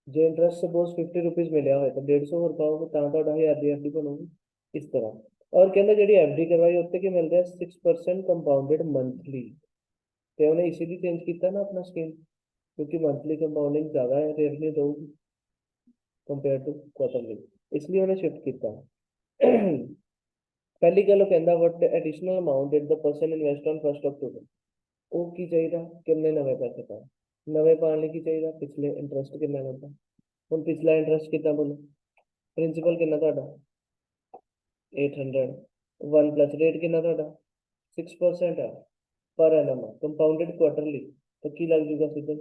जे इंटरेस्ट सपोज 50 रुपीज मिले हो तो 150 होर पाओगे तो 1000 की एफडी बनोगी, इस तरह। और कहना जी एफडी करवाई उत्ते की मिल रहा है 6% कंपाउंडेड मंथली, तो उन्हें इसीलिए चेंज किया ना अपना स्कीम, क्योंकि मंथली कंपाउंडिंग ज्यादा है रेवन्यू दोगी कंपेयर टू क्वार्टरली, इसलिए उन्हें शिफ्ट किया। पहली गल कहता what additional amount did the person invest on 1 अक्टूबर, ਉਹ ਕੀ ਚਾਹੀਦਾ, ਕਿੰਨੇ ਨਵੇਂ ਪੈਸੇ ਪਾਏ, ਨਵੇਂ ਪਾਉਣ ਲਈ ਕੀ ਚਾਹੀਦਾ, ਪਿਛਲੇ ਇੰਟਰਸਟ ਕਿੰਨਾ ਮਿਲਦਾ। ਹੁਣ ਪਿਛਲਾ ਇੰਟਰਸਟ ਕਿੰਨਾ ਬੋਲੋ, ਪ੍ਰਿੰਸੀਪਲ ਕਿੰਨਾ ਤੁਹਾਡਾ 800, 1 ਪਲੱਸ ਰੇਟ ਕਿੰਨਾ ਤੁਹਾਡਾ 6% ਹੈ ਪਰ ਐਨਮ, ਕੰਪਾਊਂਡਡ ਕੁਆਟਰਲੀ, ਤਾਂ ਕੀ ਲੱਗ ਜੂਗਾ ਸਿੱਧਾ,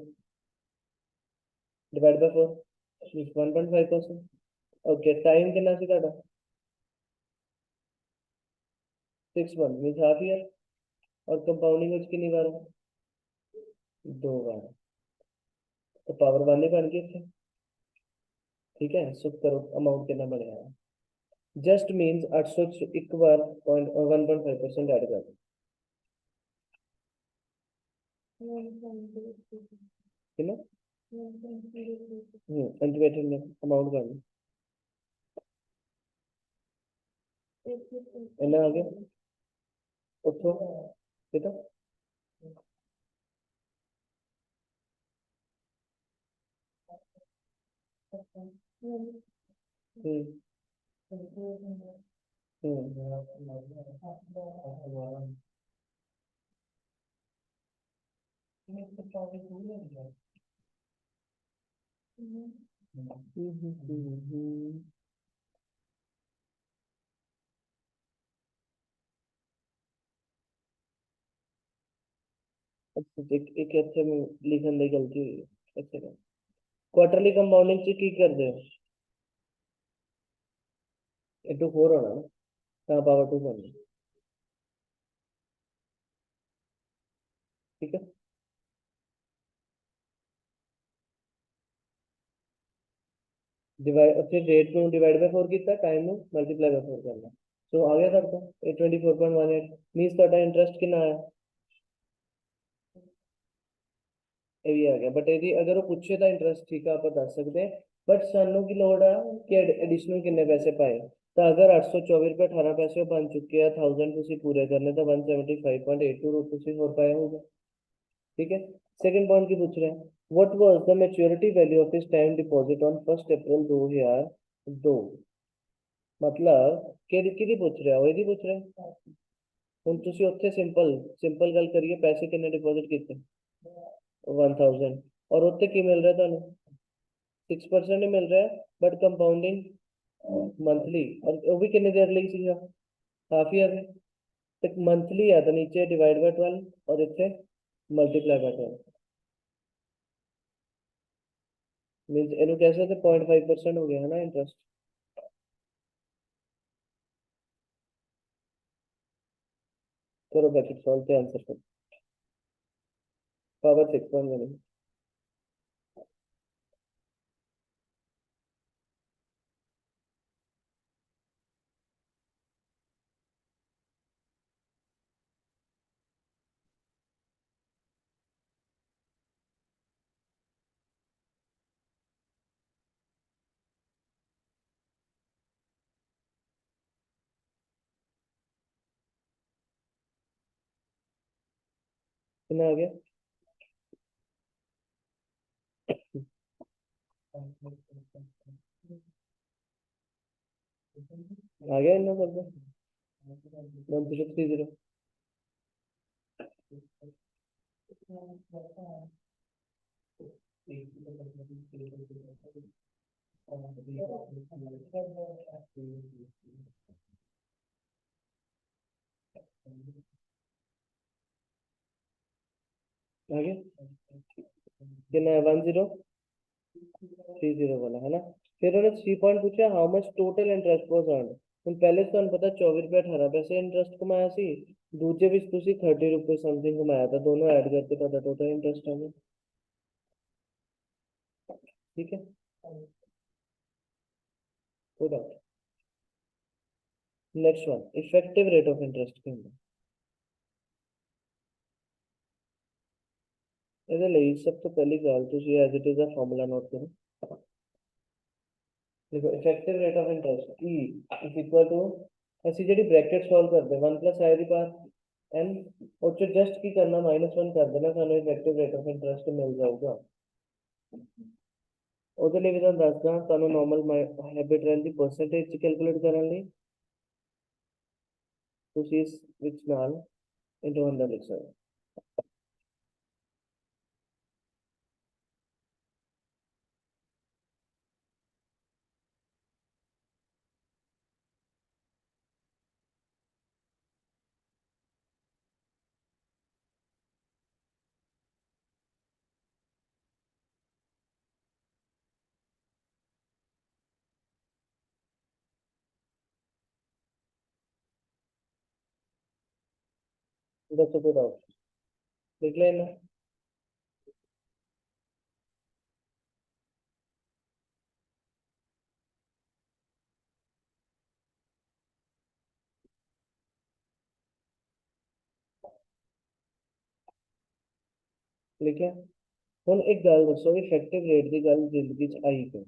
divide by 4 means 1.5%। Okay, time कितना सी ਤੁਹਾਡਾ? 6 मंथ मींस हाफ ईयर। और कंपाउंडिंग ਵਿੱਚ ਕਿੰਨੀ ਵਾਰ ਹੈ? 2 बार। तो पावर 1 ही बन गई ਇੱਥੇ। ठीक है, सो करो अमाउंट कितना बढ़िया है। जस्ट मीन्स 800 एक बार 1.5% ऐड कर दो। कितना? अल्टीमेटली में अमाउंट कर लो। इतना आ गया। उठो। कितना? हम्म। हम्म। अच्छा, एक ਇੱਥੇ ਲਿਖਣ ਦੀ ਗਲਤੀ ਹੋਈ ਹੈ। ਅੱਛਾ, ਕੁਆਟਰਲੀ ਕੰਪਾਊਂਡਿੰਗ ਚ ਕੀ ਕਰਦੇ ਹੋ? इंटू 4 होना ना, हाँ पावर 2 करना। ठीक है। डिवाइड फिर रेट को डिवाइड बाय 4 कितना, टाइम ਨੂੰ ਮਲਟੀਪਲਾਈ ਬਾय 4 ਕਰਨਾ। ਸੋ ਆ ਗਿਆ ਤੁਹਾਡਾ ਇਹ 24.18 ਮੀਨਸ ਤੁਹਾਡਾ ਇੰਟਰਸਟ ਕਿੰਨਾ ਆਇਆ? ਇਹ ਵੀ ਆ ਗਿਆ, ਬਟ ਇਹਦੀ ਅਗਰ ਉਹ ਪੁੱਛੇ ਤਾਂ ਇੰਟਰਸਟ ਠੀਕ ਆ ਆਪਾਂ ਦੱਸ ਸਕਦੇ ਹਾਂ। ਬਟ ਸਾਨੂੰ ਕੀ ਲੋੜ ਆ ਕਿ ਐਡੀਸ਼ਨਲ ਕਿੰਨੇ ਪੈਸੇ ਪਾਏ। ਤਾਂ ਅਗਰ 824 ਰੁਪਏ 18 ਪੈਸੇ ਉਹ ਬਣ ਚੁੱਕੇ ਆ 1000 ਤੁਸੀਂ ਪੂਰੇ ਕਰਨੇ ਤਾਂ 175.82 ਤੁਸੀਂ ਹੋਰ ਪਾਇਆ ਹੋਊਗਾ। ठीक है। सेकंड पॉइंट की पूछ रहे हैं, what was the maturity value of his time deposit on 1 अप्रैल 2002। मतलब ਕਿਹਦੀ ਪੁੱਛ ਰਿਹਾ ਉਹ, ਇਹਦੀ ਪੁੱਛ ਰਿਹਾ। ਹੁਣ ਤੁਸੀਂ ਉੱਥੇ ਸਿੰਪਲ ਸਿੰਪਲ ਗੱਲ ਕਰੀਏ, ਪੈਸੇ ਕਿੰਨੇ ਡਿਪੋਜ਼ਿਟ ਕੀਤੇ? 1000। और ਉੱਥੇ ਕੀ ਮਿਲ ਰਿਹਾ ਤੁਹਾਨੂੰ? 6% ਹੀ ਮਿਲ ਰਿਹਾ ਹੈ, ਬਟ ਕੰਪਾਊਂਡਿੰਗ ਮੰਥਲੀ। और वो भी कितने देर ਲਈ ਸੀਗਾ? हाफ ईयर है। तो मंथली है तो नीचे डिवाइड बाय 12 और इतने मल्टीप्लाई बाय 12। मीन्स इन्हों कैसे थे 0.5% हो गया है ना इंटरेस्ट। करो ब्रैकेट सॉल्व पे आंसर करो। पावर 6.1 कितना आ गया? आ गया इन सब 1030। आ गया कितना है? 1030 वाला है ना। फिर उन्होंने 3 पॉइंट पूछा, how much total interest was earn. ਹੁਣ ਪਹਿਲੇ ਤਾਂ ਤੁਹਾਨੂੰ ਪਤਾ 24 ਰੁਪਏ 18 ਪੈਸੇ ਇੰਟਰਸਟ ਕਮਾਇਆ ਸੀ। ਦੂਜੇ ਵਿੱਚ ਤੁਸੀਂ 30 ਰੁਪਏ ਸਮਥਿੰਗ ਕਮਾਇਆ ਤਾਂ ਦੋਨੋਂ ਐਡ ਕਰਕੇ ਤੁਹਾਡਾ ਟੋਟਲ ਇੰਟਰਸਟ ਆ ਗਿਆ। ठीक है, कोई बात। Next one, effective rate of interest के अंदर ਇਹਦੇ ਲਈ ਸਭ ਤੋਂ ਪਹਿਲੀ ਗੱਲ ਤੁਸੀਂ ਐਜ਼ ਇਟ ਇਜ਼ ਦਾ ਫਾਰਮੂਲਾ ਨੋਟ ਕਰੋ। देखो effective rate of interest E is equal to, ਅਸੀਂ ਜਿਹੜੀ ਬ੍ਰੈਕਟ ਸੋਲਵ ਕਰਦੇ 1 प्लस i ਦੀ ਪਾਵਰ n, ਉਹ ਚ ਜਸਟ ਕੀ ਕਰਨਾ -1 ਕਰ ਦੇਣਾ, ਸਾਨੂੰ ਇਫੈਕਟਿਵ ਰੇਟ ਆਫ ਇੰਟਰਸਟ ਮਿਲ ਜਾਊਗਾ। ਉਹਦੇ ਲਈ ਵੀ ਤੁਹਾਨੂੰ ਦੱਸਦਾ, ਤੁਹਾਨੂੰ ਨਾਰਮਲ ਹੈਬਿਟ ਰਹਿੰਦੀ ਪਰਸੈਂਟੇਜ ਚ ਕੈਲਕੂਲੇਟ ਕਰਨ ਲਈ ਤੁਸੀਂ ਇਸ ਵਿੱਚ ਨਾਲ ਇੰਟੂ 100 ਲਿਖ ਸਕਦੇ। दसो कोई डाउट लिख लेना। लिखिया। हुन एक गल दसो इफेक्टिव रेट की गल जिंदगी च आई क्यों?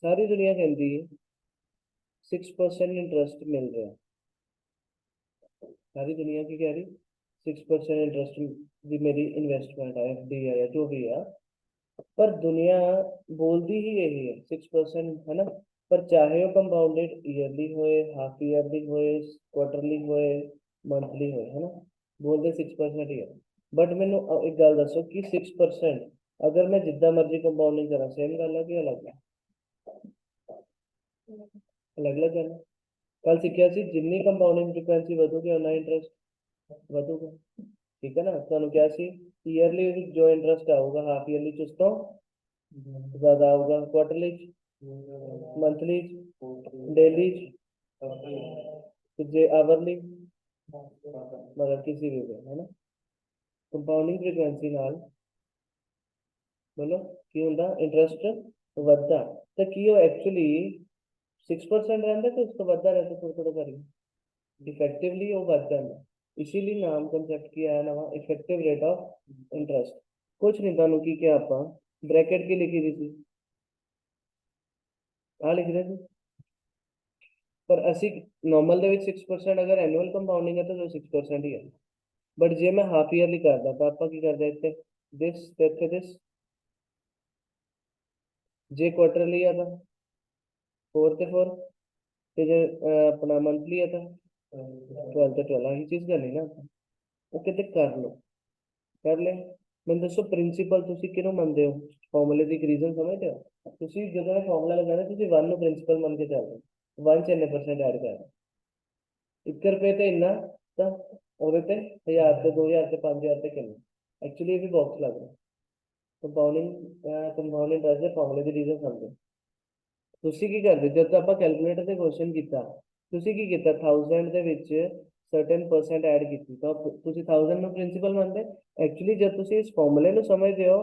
सारी दुनिया कहती है 6% इंटरेस्ट मिल रहा है। सारी दुनिया की कह रही 6% इंटरेस्ट भी मेरी इन्वेस्टमेंट है, एफडी है या जो भी है। पर दुनिया बोलती ही यही है 6%, है ना। पर चाहे वो कंपाउंडेड ईयरली होए, हाफ ईयरली होए, क्वार्टरली होए, मंथली होए, है ना, बोलते 6% ही है। बट मैंने एक गल दसो कि 6% अगर मैं जिद्दां मर्जी कंपाउंडिंग करा सेम गल है कि अलग है? अलग अलग गल है। कल सीखिया सी जिन्नी कंपाउंडिंग फ्रीक्वेंसी ਵਧੂਗੀ उन्ना इंटरेस्ट ਵਧੂਗਾ। ठीक है ना। ਤੁਹਾਨੂੰ क्या सी ईयरली जो इंटरेस्ट आऊगा हाफ ईयरली च उस तो ज्यादा आऊगा, क्वार्टरली मंथली डेली जे आवरली मतलब किसी भी वे, है ना। कंपाउंडिंग फ्रीक्वेंसी नाल बोलो की ਹੁੰਦਾ इंटरेस्ट ਵਧਦਾ ਤੇ ਕੀ ਉਹ एक्चुअली 6% ਰਹਿੰਦਾ ਤੇ ਉਸ ਤੋਂ ਵੱਧਦਾ ਰਹਿੰਦਾ ਥੋੜਾ ਥੋੜਾ ਕਰਕੇ इफेक्टिवली वो बढ़ जाता है। इसीलिए नाम कंसेप्ट किया है नवा इफेक्टिव रेट ऑफ इंटरेस्ट। कुछ नहीं ਤੁਹਾਨੂੰ ਕੀ ਕਿਹਾ ਆਪਾਂ ब्रैकेट की लिखी दी थी आ लिख रहे थे। पर ਅਸੀਂ नॉर्मल ਦੇ ਵਿੱਚ 6% अगर एनुअल कंपाउंडिंग है तो 6% ही है। बट जे मैं हाफ ईयरली करदा ਤਾਂ ਆਪਾਂ ਕੀ ਕਰਦੇ ਇੱਥੇ this ਤੇ ਇੱਥੇ this। जे क्वार्टरली है ਤਾਂ 4 ਤੇ 4 ਤੇ ਜੇ अपना मंथली है ਤਾਂ 12 ਤੇ 12 ही चीज करनी ना ਆਪਾਂ। ਉਹ ਕਿਤੇ ਕਰ ਲਓ कर ले। मैं दसो प्रिंसिपल ਤੁਸੀਂ ਕਿਹਨੂੰ ਮੰਨਦੇ ਹੋ? ਫਾਰਮੂਲੇ ਦੀ ਇੱਕ ਰੀਜ਼ਨ ਸਮਝਦੇ ਹੋ? ਤੁਸੀਂ ਜਦੋਂ ਇਹ ਫਾਰਮੂਲਾ ਲਗਾਣਾ ਤੁਸੀਂ 1 ਨੂੰ ਪ੍ਰਿੰਸੀਪਲ ਮੰਨ ਕੇ ਚੱਲਦੇ ਹੋ। 1 ਚ ਇੰਨੇ % ਐਡ ਕਰਨਾ 1 ਰੁਪਏ ਤੇ ਇੰਨਾ ਤਾਂ ਉਹਦੇ ਤੇ 1000 ਤੇ 2000 ਤੇ 5000 ਤੇ ਕਿੰਨਾ ਐਕਚੁਅਲੀ ਇਹ ਵੀ ਬਾਕਸ ਲੱਗ ਰਿਹਾ। ਕੰਪਾਊਂਡਿੰਗ ਦੱਸਦੇ ਫਾਰਮੂਲੇ ਦੀ ਰੀਜ਼ਨ ਸਮਝੋ। ਤੁਸੀਂ ਕੀ ਕਰਦੇ ਜਦ ਆਪਾਂ ਕੈਲਕੂਲੇਟਰ ਤੇ ਕੁਐਸਚਨ ਕੀਤਾ ਤੁਸੀਂ ਕੀ ਕੀਤਾ 1000 ਦੇ ਵਿੱਚ सर्टेन % ऐड की तो ਤੁਸੀਂ 1000 ਨੂੰ ਪ੍ਰਿੰਸੀਪਲ ਮੰਨਦੇ। एक्चुअली जब ਤੁਸੀਂ ਇਸ ਫਾਰਮੂਲੇ ਨੂੰ ਸਮਝਦੇ ਹੋ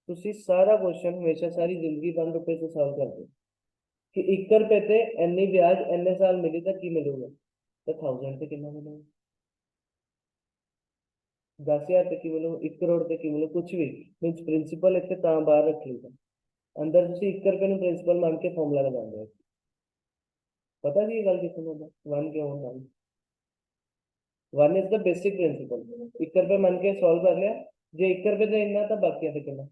ਤੁਸੀਂ ਸਾਰਾ ਕੁਐਸਚਨ ਹਮੇਸ਼ਾ ਸਾਰੀ ਜ਼ਿੰਦਗੀ 1 ਰੁਪਏ ਤੋਂ ਸੋਲਵ ਕਰਦੇ ਹੋ ਕਿ 1 ਰੁਪਏ ਤੇ ਇੰਨੀ ਵਿਆਜ ਇੰਨੇ ਸਾਲ ਮਿਲੀ ਤਾਂ ਕੀ ਮਿਲੂਗਾ ਤਾਂ 1000 ਤੇ ਕਿੰਨਾ ਮਿਲੂਗਾ 10000 ਤੇ ਕੀ ਮਿਲੂ 1 ਕਰੋੜ ਤੇ ਕੀ ਮਿਲੂ ਕੁਝ ਵੀ ਮੀਨਸ ਪ੍ਰਿੰਸੀਪਲ ਇੱਥੇ ਤਾਂ ਬਾਹਰ ਰੱਖ ਲਈਦਾ ਅੰਦਰ ਤੁਸੀਂ 1 ਰੁਪਏ ਨੂੰ ਪ੍ਰਿੰਸੀਪਲ ਮੰਨ ਕੇ ਫਾਰਮੂਲਾ ਲਗਾਉਂਦੇ ਹੋ। ਪਤਾ ਕੀ ਗੱਲ ਕਿੱਥੋਂ ਹੁੰਦਾ 1 ਕਿਉਂ ਹੁੰਦਾ 1 इज द बेसिक प्रिंसिपल 1 रुपए मन के सॉल्व कर लिया जे 1 रुपए ਦੇ ਇੰਨਾ ਤਾਂ ਬਾਕੀ ਤੇ ਕਿੰਨਾ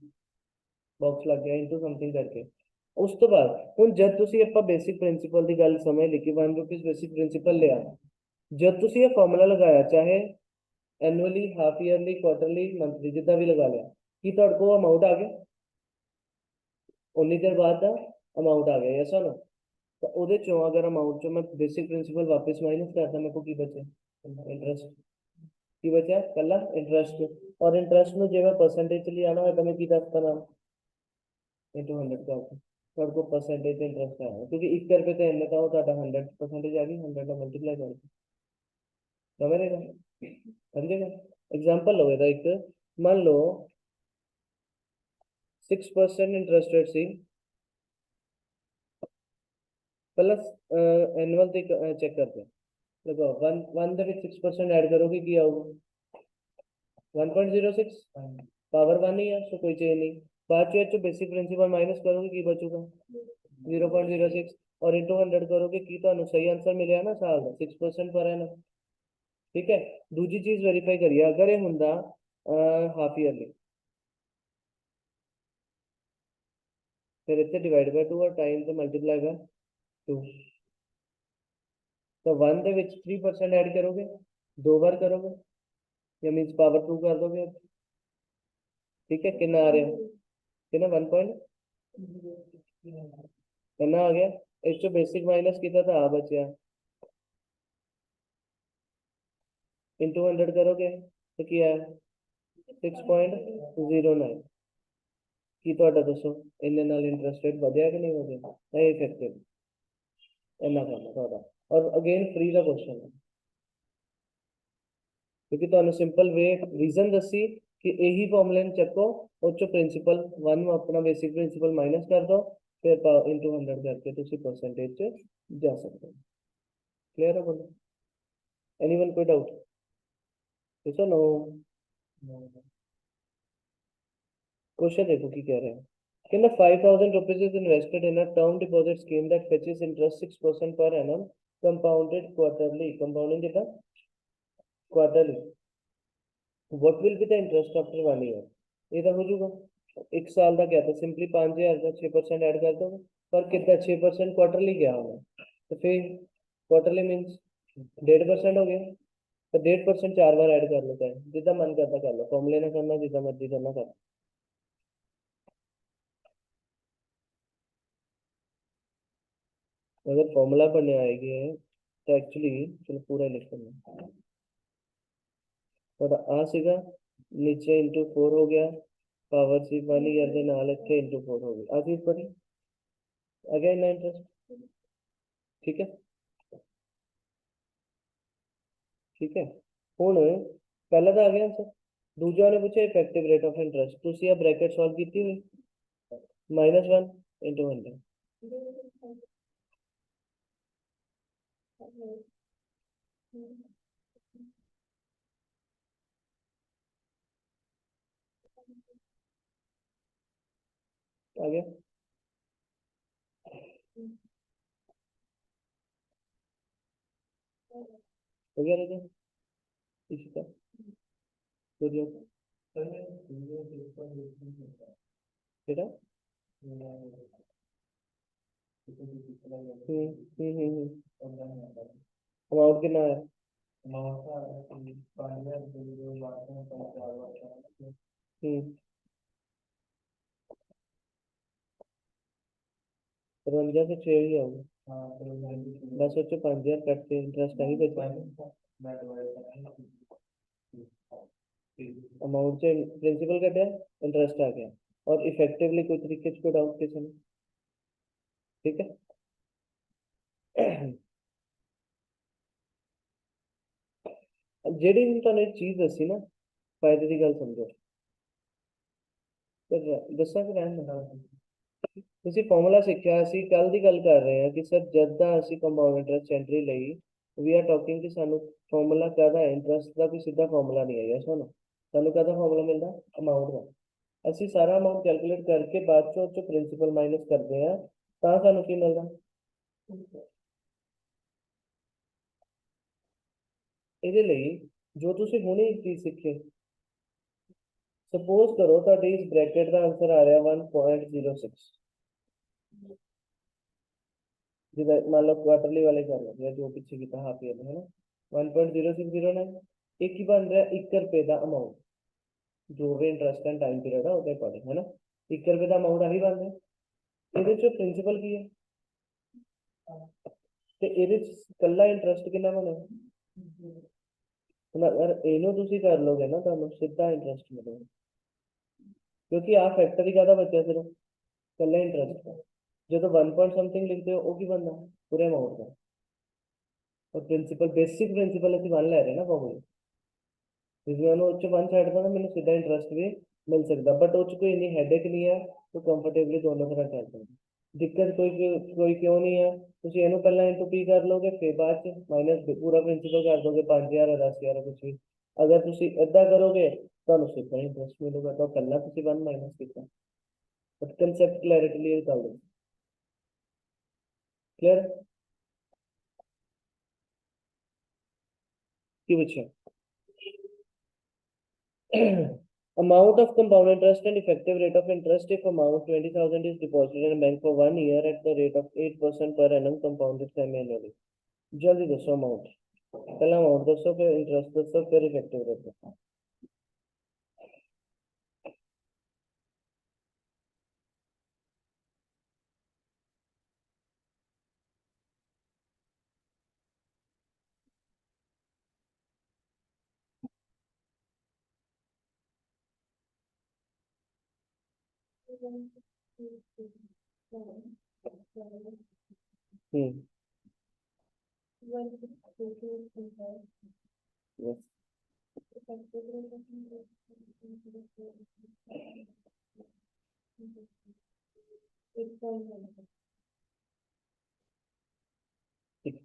ਬਾਕਸ ਲੱਗ ਗਿਆ ਇਨਟੂ ਸਮਥਿੰਗ ਕਰਕੇ। ਉਸ ਤੋਂ ਬਾਅਦ ਹੁਣ ਜਦ ਤੁਸੀਂ ਆਪਾਂ ਬੇਸਿਕ ਪ੍ਰਿੰਸੀਪਲ ਦੀ ਗੱਲ ਸਮਝ ਲਈ ਕਿ 1 ਰੁਪਏ ਬੇਸਿਕ ਪ੍ਰਿੰਸੀਪਲ ਲਿਆ ਜਦ ਤੁਸੀਂ ਇਹ ਫਾਰਮੂਲਾ ਲਗਾਇਆ ਚਾਹੇ annually half yearly quarterly monthly ਜਿੱਦਾਂ ਵੀ ਲਗਾ ਲਿਆ ਕੀ ਤੁਹਾਡੇ ਕੋਲ ਅਮਾਉਂਟ ਆ ਗਿਆ ਉਨੀ ਦੇਰ ਬਾਅਦ ਦਾ ਅਮਾਉਂਟ ਆ ਗਿਆ ਯੈਸ ਨਾ। ਤਾਂ ਉਹਦੇ ਚੋਂ ਅਗਰ ਅਮਾਉਂਟ ਚੋਂ ਮੈਂ ਬੇਸਿਕ ਪ੍ਰਿੰਸੀਪਲ ਵਾਪਸ ਮਾਈਨਸ ਕਰਦਾ ਮੇਰੇ ਕੋਲ ਕੀ ਬਚੇ इंटरेस्ट की बचा कला इंटरेस्ट और इंटरेस्ट में जो परसेंटेज चली आना है तो मैं की दसता नाम इंटू 100 करके थोड़ा को परसेंटेज इंटरेस्ट आया क्योंकि 1 रुपए तो इन्ने का वो 100% आ गई 100 का मल्टीप्लाई करके समझेगा समझेगा। एग्जांपल लो एक मान लो 6% interest rate C plus annual check करते हैं देखो 1 ਦੇ ਵਿੱਚ 6% ऐड करोगे ਕੀ ਆਊਗਾ 1.06 पावर 1 ही है तो कोई चेंज नहीं। बाद में बेसिक प्रिंसिपल माइनस करोगे की बचूगा 0.06 और इंटू 100 करोगे की तो सही आंसर मिले ना साल का 6% पर है ना। ठीक है दूसरी चीज वेरीफाई करिए अगर ये होंदा हाफ ईयरली फिर इतने डिवाइड बाय 2 और टाइम से मल्टीप्लाई बाय 2 तो 1 ਦੇ ਵਿੱਚ 3% ऐड करोगे 2 बार करोगे या मीन्स पावर 2 कर दोगे। ठीक है कितना आ रहा है कितना 1 पॉइंट कितना आ गया इस जो बेसिक माइनस किया था आ बचा इंटू 100 करोगे तो क्या है 6.09 की ਤੁਹਾਡਾ ਦੱਸੋ ਇਹਨੇ ਨਾਲ ਇੰਟਰਸਟ ਰੇਟ ਵਧਿਆ ਕਿ ਨਹੀਂ ਵਧਿਆ ਨਹੀਂ ਇਫੈਕਟਿਵ ਇੰਨਾ ਕੰਮ ਤੁਹਾਡਾ। और अगेन फ्री का क्वेश्चन है क्योंकि तो सिंपल वे रीजन दसी कि यही फॉर्मूले चको और जो प्रिंसिपल वन अपना बेसिक प्रिंसिपल माइनस कर दो फिर इंटू 100 करके तुसी परसेंटेज जा सकते हो। क्लियर है बोलो? एनीवन कोई डाउट? Yes no? क्वेश्चन देखो की कह रहे हैं कि ना 5,000 rupees is invested in a term deposit scheme that fetches interest 6% per annum compounded quarterly compounding कितना quarterly what will be the interest after 1 year ये तो हो जाएगा एक साल का क्या था सिंपली 5,000 का 6% ऐड कर दो पर कितना 6% क्वार्टरली क्या होगा तो फिर क्वार्टरली मीन्स 1.5% हो गया तो 1.5% 4 बार ऐड कर लेता है जितना मन करता कर लो फॉर्मूले ना करना जितना मर्जी करना कर अगर फॉर्मूला पढ़ने आएगी तो एक्चुअली चलो पूरा लिख लेना और आ सीगा नीचे इंटू 4 हो गया पावर सी वाली यार ਦੇ ਨਾਲ ਇੱਥੇ इंटू 4 हो गई आधी पड़ी आ गया इतना इंटरेस्ट ठीक है ठीक है ਹੁਣ ਪਹਿਲਾ ਤਾਂ ਆ ਗਿਆ ਆंसर ਦੂਜਾ ਨੇ ਪੁੱਛਿਆ ਇਫੈਕਟਿਵ ਰੇਟ ਆਫ ਇੰਟਰਸਟ ਤੁਸੀਂ ਇਹ ਬ੍ਰੈਕਟ ਸੋਲਵ ਕੀਤੀ ਹੋਈ -1 इंटू 100 आ गया हो गया राजा इसी का हो गया बेटा अमाउंट कितना है हम्म 53 से 6 ही होगा बस सोचो 5,000 कट के इंटरेस्ट नहीं बचा अमाउंट से प्रिंसिपल कटा इंटरेस्ट आ गया और इफेक्टिवली कोई तरीके से डाउट किसी ने ठीक है ਜਿਹੜੀ ਵੀ ਤੁਹਾਨੂੰ ਇੱਕ ਚੀਜ਼ ਦੱਸੀ ਨਾ ਫਾਇਦੇ ਦੀ ਗੱਲ ਸਮਝੋ ਫਿਰ ਦੱਸਾਂ ਕਿ ਰਹਿਣ ਦੇਣਾ ਤੁਸੀਂ ਫਾਰਮੂਲਾ ਸਿੱਖਿਆ ਅਸੀਂ ਕੱਲ ਦੀ ਗੱਲ ਕਰ ਰਹੇ ਹਾਂ ਕਿ ਸਰ ਜਦ ਦਾ ਅਸੀਂ ਕੰਪਾਊਂਡ ਇੰਟਰਸਟ ਐਂਟਰੀ ਲਈ ਵੀ ਆਰ ਟਾਕਿੰਗ ਕਿ ਸਾਨੂੰ ਫਾਰਮੂਲਾ ਕਾਹਦਾ ਇੰਟਰਸਟ ਦਾ ਕੋਈ ਸਿੱਧਾ ਫਾਰਮੂਲਾ ਨਹੀਂ ਆਇਆ ਸਾਨੂੰ ਕਾਹਦਾ ਫਾਰਮੂਲਾ ਮਿਲਦਾ ਅਮਾਉਂਟ ਦਾ ਅਸੀਂ ਸਾਰਾ ਅਮਾਉਂਟ ਕੈਲਕੂਲੇਟ ਕਰਕੇ ਬਾਅਦ ਚੋਂ ਪ੍ਰਿੰਸੀਪਲ ਮਾਈਨਸ ਕਰਦੇ ਆ ਤਾਂ ਸਾਨੂੰ ਕੀ ਮਿਲਦਾ ਇਹਦੇ ਲਈ ਜੋ ਤੁਸੀਂ ਹੁਣੇ ਇੱਕ ਚੀਜ਼ ਸਿੱਖੇ ਸਪੋਜ਼ ਕਰੋ ਤੁਹਾਡੇ ਇਸ ਬ੍ਰੈਕਟ ਦਾ ਆਨਸਰ ਆ ਰਿਹਾ 1.06 जिधर मान लो क्वार्टरली वाले कर लो या जो पीछे की था हाफ ईयर है ना 1.0609 एक ही बन रहा है 1 रुपए का अमाउंट जो भी इंटरेस्ट एंड टाइम पीरियड है ਉਹਦੇ ਅਕੋਰਡਿੰਗ है ना 1 रुपए ਦਾ ਅਮਾਉਂਟ ਆਹੀ ਬਣ ਰਿਹਾ ਇਹਦੇ ਚ ਪ੍ਰਿੰਸੀਪਲ ਕੀ ਹੈ ਤੇ ਇਹਦੇ ਚ ਕੱਲਾ ਇੰਟਰਸਟ ਕਿੰਨਾ ਬਣਿਆ ਹੁਣ ਅਗਰ ਇਹਨੂੰ ਤੁਸੀਂ ਕਰ ਲੋਗੇ ਨਾ ਤੁਹਾਨੂੰ ਸਿੱਧਾ ਇੰਟਰਸਟ ਮਿਲੇਗਾ ਕਿਉਂਕਿ ਆ ਫੈਕਟਰ ਹੀ ਕਾਹਦਾ ਬਚਿਆ ਸਿਰਫ ਕੱਲਾ ਇੰਟਰਸਟ ਜਦੋਂ 1 ਪੁਆਇੰਟ ਸਮਥਿੰਗ ਲਿਖਦੇ ਹੋ ਉਹ ਕੀ ਬਣਦਾ ਪੂਰੇ ਅਮਾਉਂਟ ਦਾ और प्रिंसिपल बेसिक प्रिंसिपल ਅਸੀਂ 1 ਲੈ ਰਹੇ ਨਾ ਫਾਰਮੂਲੇ ਜਿਵੇਂ ਉਹਨੂੰ ਉੱਚ 1 ਸਾਈਡ ਤੋਂ ਮੈਨੂੰ ਸਿੱਧਾ ਇੰਟਰਸਟ ਵੀ ਮਿਲ ਸਕਦਾ ਬਟ ਉਹ ਚ ਕੋਈ ਇੰਨੀ ਹੈਡੇਕ ਨਹੀਂ ਹੈ तो कंफर्टेबली दोनों तरह चल सकते दिक्कत कोई क्यों नहीं है ਤੁਸੀਂ ਇਹਨੂੰ ਪਹਿਲਾਂ ਇੰਟੂ ਪੀ ਕਰ ਲੋਗੇ ਫਿਰ ਬਾਅਦ ਚ ਮਾਈਨਸ ਪੂਰਾ ਪ੍ਰਿੰਸੀਪਲ ਕਰ ਦੋਗੇ 5,000 10,000 ਕੁਝ ਵੀ ਅਗਰ ਤੁਸੀਂ ਏਦਾਂ ਕਰੋਗੇ ਤੁਹਾਨੂੰ ਸਿੱਧਾ ਇੰਟਰਸਟ ਮਿਲੂਗਾ ਤਾਂ ਪਹਿਲਾਂ ਤੁਸੀਂ 1 ਮਾਈਨਸ ਕੀਤਾ ਬਟ ਕਨਸੈਪਟ ਕਲੈਰਿਟੀ ਲਈ ਕਰ ਲਓ क्लियर की पूछे amount of compound interest and effective rate of interest if amount 20,000 is deposited in bank for 1 year at the rate of 8% per annum compounded semi-annually जल्दी दसो अमाउंट पहला amount दसो फिर इंटरेस्ट दसो फिर इफेक्टिव रेट दसो हम्म yes ठीक ठीक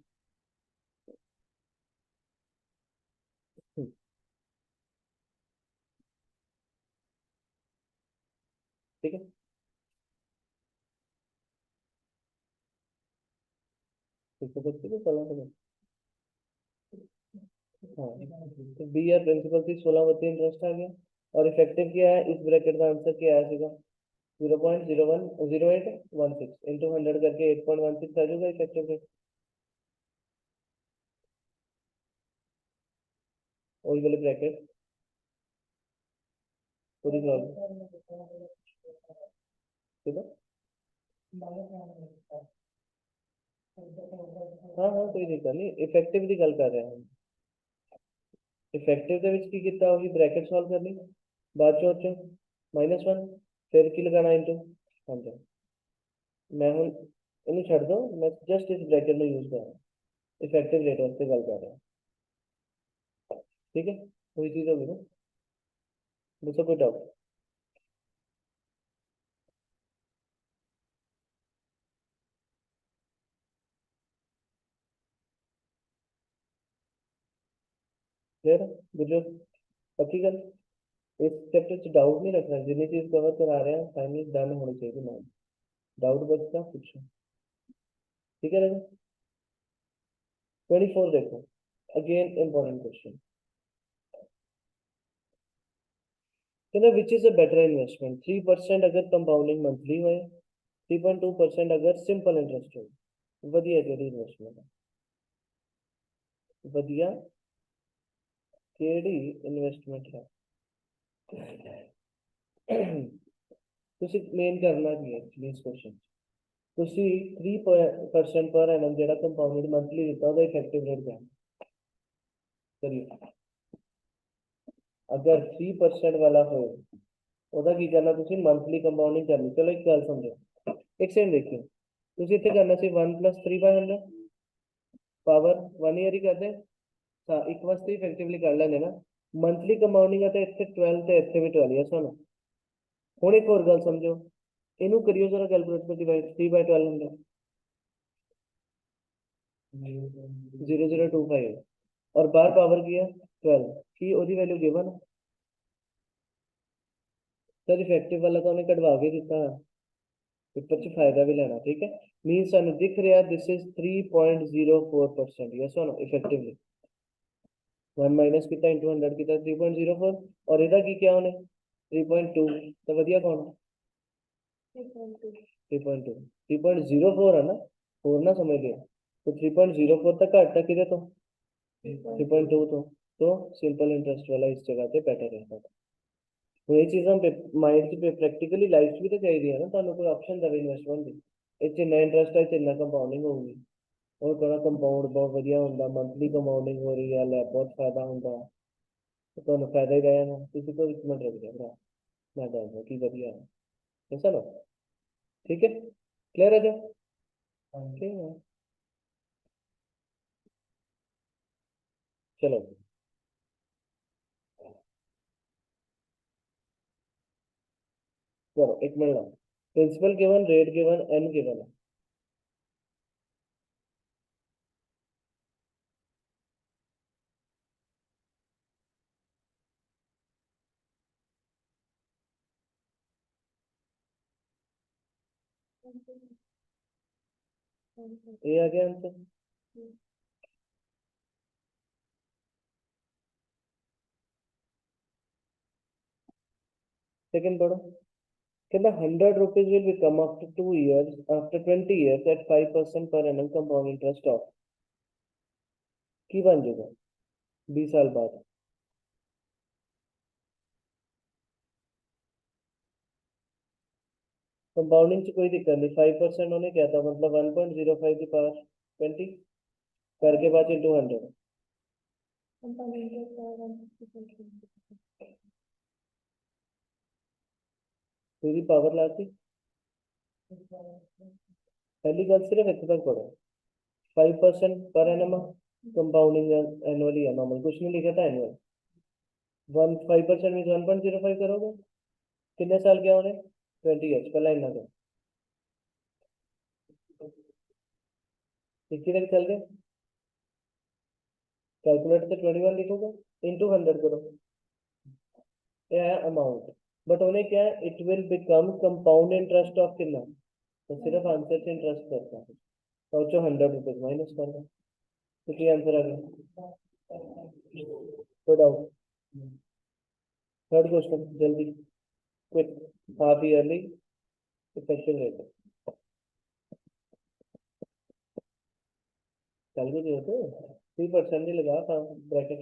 है। ठीक है बच्चे को चला करो। हाँ, तो बी आर प्रिंसिपल थी 16 इंटरेस्ट आ गया। और इफेक्टिव क्या है, इस ब्रैकेट का आंसर क्या आ जाएगा? 0.010816 इंटू 100 करके 8.16 आ जाएगा इफेक्टिव रेट। वही वाले ब्रैकेट पूरी सॉल्व। ठीक है। हाँ हाँ, कोई दिक्कत नहीं, इफेक्टिव की गल कर रहे हैं हम। इफेक्टिव ਦੇ ਵਿੱਚ ਕੀ ਕੀਤਾ, ਉਹੀ ਬ੍ਰੈਕਟ ਸੋਲਵ ਕਰਨੀ, ਬਾਅਦ ਚੋਂ -1 ਫਿਰ ਕੀ ਲਗਾਣਾ ਇਨਟੂ 100। ਮੈਂ ਹੁਣ ਇਹਨੂੰ ਛੱਡ ਦੋ, ਮੈਂ ਜਸਟ ਇਸ ਬ੍ਰੈਕਟ ਨੂੰ ਯੂਜ਼ ਕਰਾਂ, इफेक्टिव रेट वास्ते गल कर रहे हैं। ठीक है, वही चीज होगी ना। दूसरा कोई डाउट? क्लियर है? बुझो, पक्की गल। इस चैप्टर च डाउट नहीं रखना, जितनी चीज कवर करा रहे हैं फाइनल डन होनी चाहिए ना। डाउट बचता पूछो। ठीक है राजा। 24 देखो, अगेन इंपॉर्टेंट क्वेश्चन। कहना which is a better investment, 3% अगर कंपाउंडिंग मंथली होए, 3.2% अगर सिंपल इंटरेस्ट हो, वधिया केड़ी इन्वेस्टमेंट है? वधिया केड़ी इन्वेस्टमेंट है? ਤੁਸੀਂ ਮੇਨ ਕਰਨਾ ਕੀ ਹੈ ਐਕਚੁਅਲੀ ਇਸ ਕੁਐਸਚਨ? ਤੁਸੀਂ 3% ਪਰ ਐਨਮ ਜਿਹੜਾ ਕੰਪਾਊਂਡਡ ਮੰਥਲੀ ਦਿੱਤਾ ਉਹਦਾ ਇਫੈਕਟਿਵ ਰੇਟ ਜਾਣ ਕਰੀਏ। ਅਗਰ 3% ਵਾਲਾ ਹੋਏ ਉਹਦਾ ਕੀ ਕਰਨਾ ਤੁਸੀਂ, ਮੰਥਲੀ ਕੰਪਾਊਂਡਿੰਗ ਕਰਨੀ। ਚਲੋ ਇੱਕ ਗੱਲ ਸਮਝੋ, ਇੱਕ ਸੈਕਿੰਡ ਦੇਖਿਓ, ਤੁਸੀਂ ਇੱਥੇ ਕਰਨਾ ਸੀ 1 + 3/100 ਪਾਵਰ 1 ਈਅਰ ਹੀ ਕਰਦੇ ਹਾਂ, ਇੱਕ ਵਾਸਤੇ ਇਫੈਕਟਿਵਲੀ ਕਰ ਲੈਂਦੇ ਨਾ। ਮੰਥਲੀ ਕੰਪਾਊਂਡਿੰਗ ਹੈ ਤੇ ਇੱਥੇ 12 ਤੇ ਇੱਥੇ ਵੀ 12 ਹੈ ਸਾਨੂੰ। ਹੁਣ ਇੱਕ ਹੋਰ ਗੱਲ ਸਮਝੋ, ਇਹਨੂੰ ਕਰਿਓ ਜਰਾ ਕੈਲਕੂਲੇਟ ਤੇ ਡਿਵਾਈਡ, 3/12 ਹੁੰਦਾ 0025, और बार पावर किया 12 की ਉਹਦੀ ਵੈਲਿਊ ਗਿਵਨ। सर इफेक्टिव वाला तो हमने कटवा के दिता, पेपर च फायदा भी लेना। ठीक है, मीन सानू दिख रहा दिस इज 3.04%, यस और नो इफेक्टिवली 1 माइनस किया इंटू 100 किया 3.04, और ਇਹਦਾ ਕੀ ਕਿਹਾ ਉਹਨੇ 3.2, तो वधिया कौन? 3.2, 3.04 है ना, और ना समझ लिया। तो 3.04 तक घट है किधे तो 3.2 तो सिंपल इंटरेस्ट वाला इस जगह पे बेटर रहता था। तो ये चीज़ हम माइंड की प्रैक्टिकली लाइफ भी तो चाहिए ना, ਤੁਹਾਨੂੰ ਕੋਈ ਆਪਸ਼ਨ ਦਵੇ ਇਨਵੈਸਟਮੈਂਟ ਦੀ। ਇਹ 'ਚ ਇੰਨਾ ਇੰਟਰਸਟ ਹੈ, 'ਚ ਇੰਨਾ ਕੰਪਾਊਂਡਿੰਗ ਹੋਊਗੀ। ਉਹ ਕਹਿੰਦਾ ਕੰਪਾਊਂਡ ਬਹੁਤ ਵਧੀਆ ਹੁੰਦਾ, ਮੰਥਲੀ ਕੰਪਾਊਂਡਿੰਗ ਹੋ ਰਹੀ ਹੈ, ਲੈ ਬਹੁਤ ਫਾਇਦਾ ਹੁੰਦਾ, ਤੇ ਤੁਹਾਨੂੰ ਫਾਇਦਾ ਹੀ ਰਹੇਗਾ। ਤੁਸੀਂ ਕੋਈ ਇੱਕ ਮਿੰਟ ਰੁਕ ਜਾਓ ਭਰਾ, ਮੈਂ ਦੱਸਦਾ ਕੀ ਵਧੀਆ ਹੈ। ऐसा ना, ठीक है, क्लियर है जो? ठीक है, चलो चलो एक मिनट लो। Principal given, rate given, N given है। ये आ गया आंसर। सेकंड पढ़ो, कहता 100 rupees will become after 2 years, after 20 years at 5% per annum compound interest of, की बन जाएगा 20 साल बाद। कंपाउंडिंग से कोई दिक्कत नहीं, 5% उन्होंने क्या था, मतलब 1.05 की पावर 20 करके बाद इंटू 100, पूरी पावर लाती। पहली गल सिर्फ इतने तक पढ़ो, 5% पर एनम कंपाउंडिंग एनुअली है नॉर्मल, कुछ नहीं लिखा था एनुअल। 5% मीन 1.05 करोगे, कितने साल क्या होने 20 पहला इन्ना का इक्की तक चल गए। कैलकुलेटर से 21 लिखोगे, इंटू 100 करो, ये है अमाउंट। बट उन्हें क्या है, it will become compound interest of कितना, तो सिर्फ आंसर से इंटरेस्ट करता है, सोचो 100 रुपीज माइनस कर दो, तो क्या आंसर आ गया। तो डाउट, थर्ड क्वेश्चन जल्दी, quick, half yearly effective rate, calculate होते 3% ही लगा था ब्रैकेट।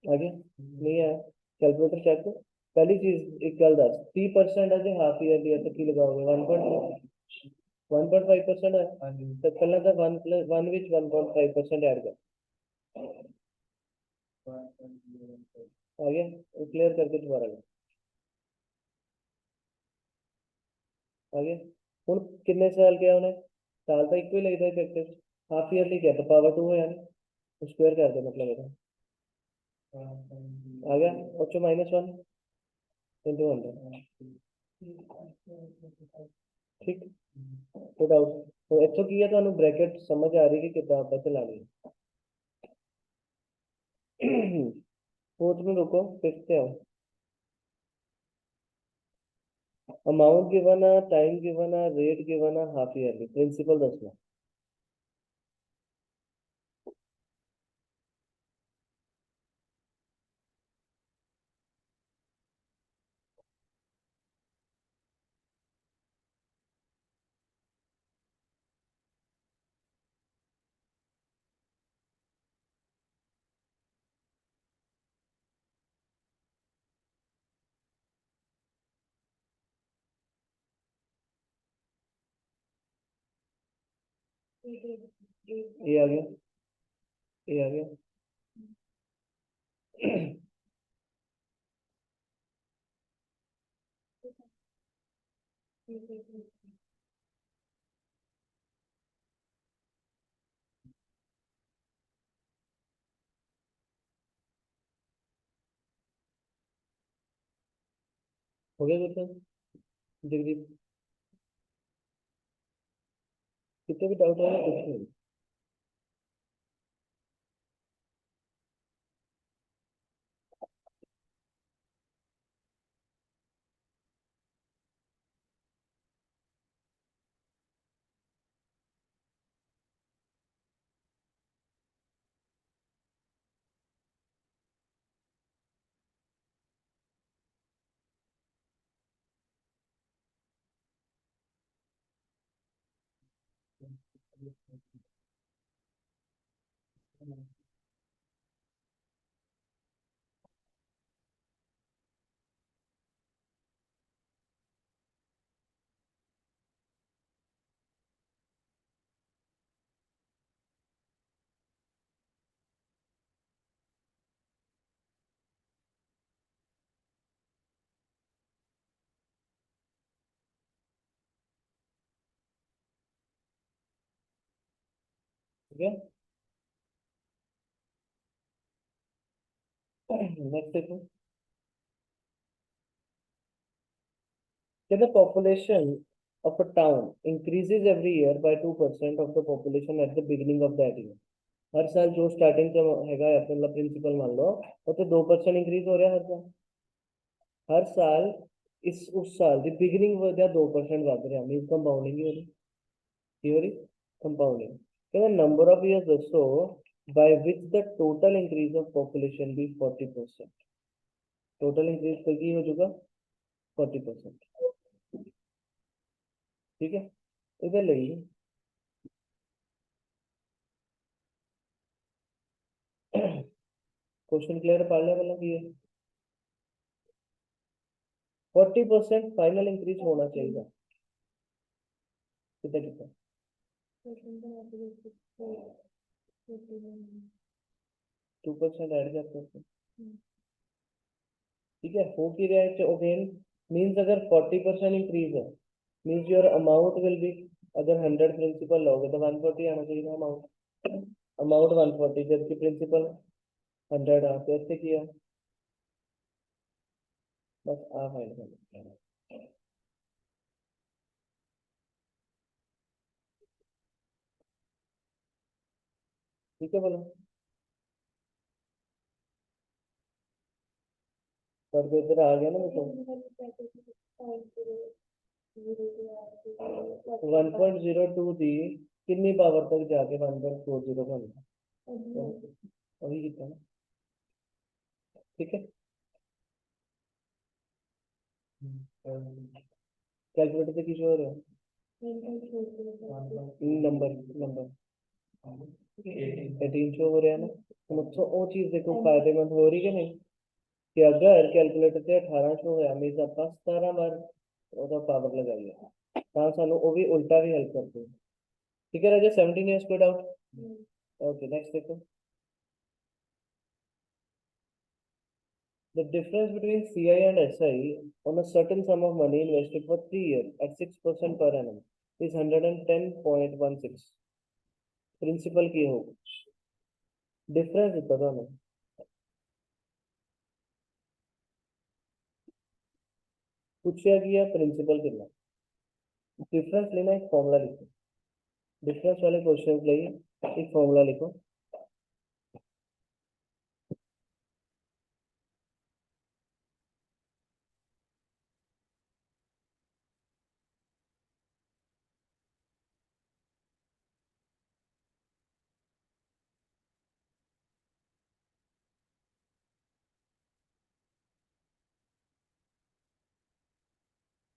आगे नहीं आया, कैलकुलेटर चेक कर। पहली चीज एक गल दस, 3% है जो हाफ ईयरली है तो की लगाओगे 1.5% है, तो पहला था 1 विच 1.5% ऐड कर, आ गया, क्लियर करके दोबारा कर, आ गया। हूँ कितने साल क्या उन्हें, साल तो एक ही लगता है इफेक्टिव, हाफ ईयरली क्या तो पावर 2 है यानी, स्क्वायर कर दे मतलब है, आ गया, बच्चों -1 इंटू 100, ठीक। तो डाउट, तो इतो की है तो ब्रैकेट समझ आ रही है कि कितना पता चलानी है। फोर्थ में रुको, फिफ्थ पे आओ, अमाउंट गिवन है, टाइम गिवन है, रेट गिवन है, हाफ ईयरली, प्रिंसिपल दसना। ये आ गया, ये आ गया। हो गया क्वेश्चन, जगदीप कितने भी डाउट है कुछ नहीं। ठीक है, नेक्स्ट देखो, कहते population of a town increases every year by 2% of the population at the beginning of that year। हर साल जो स्टार्टिंग से हैगा मतलब प्रिंसिपल मान लो, वो तो 2% इंक्रीज हो रहा है हर साल, हर साल इस उस साल दी बिगिनिंग वजह 2% बढ़ रहा है, मीन कंपाउंडिंग ही हो रही, थ्योरी कंपाउंडिंग। कहते नंबर ऑफ ईयर्स दसो by which the total increase of population be 40%, total increase की हो चुका 40%, ठीक है। इधर ले क्वेश्चन क्लियर पढ़ लिया मतलब ये 40% फाइनल इंक्रीज होना चाहिए, कितना कितना 2% ऐड करते हैं, ठीक है, हो की रहा है अगेन, मीन्स अगर 40% इंक्रीज है, means your amount will be, अगर 100 प्रिंसिपल लोगे तो 140 आना चाहिए ना अमाउंट, अमाउंट 140 जबकि प्रिंसिपल 100 आ, तो ऐसे किया, बस आ फाइंड करना। ठीक है बोलो, पर तो इधर आ गया ना मतलब 1.02 दी, कितनी पावर तक जाके 1.40 बन गया, अभी कितना ना, ठीक है। कैलकुलेटर से किस हो रहा है, नंबर नंबर 18 शो हो रहा है ना, तो मतलब वो चीज देखो फायदेमंद हो रही है नहीं, कि अगर कैलकुलेटर से 18 शो होया मीन्स ਆਪਾਂ 17 बार ਉਹਦਾ ਪਾਵਰ ਲਗਾਈ ਹੈ, ਤਾਂ ਸਾਨੂੰ ਉਹ ਵੀ ਉਲਟਾ ਵੀ ਹੈਲਪ ਕਰਦੇ हैं। ठीक है राजा, 17 ईयर्स कोई डाउट? ओके नेक्स्ट देखो, the difference between CI and SI on a certain sum of money invested for 3 years at 6% per annum is 110.16, principal की हो, डिफरेंस इतना दोनों, पूछा गया प्रिंसिपल कितना, डिफरेंस लेना, एक फॉर्मूला लिखो, डिफरेंस वाले क्वेश्चन लिए एक फॉर्मूला लिखो।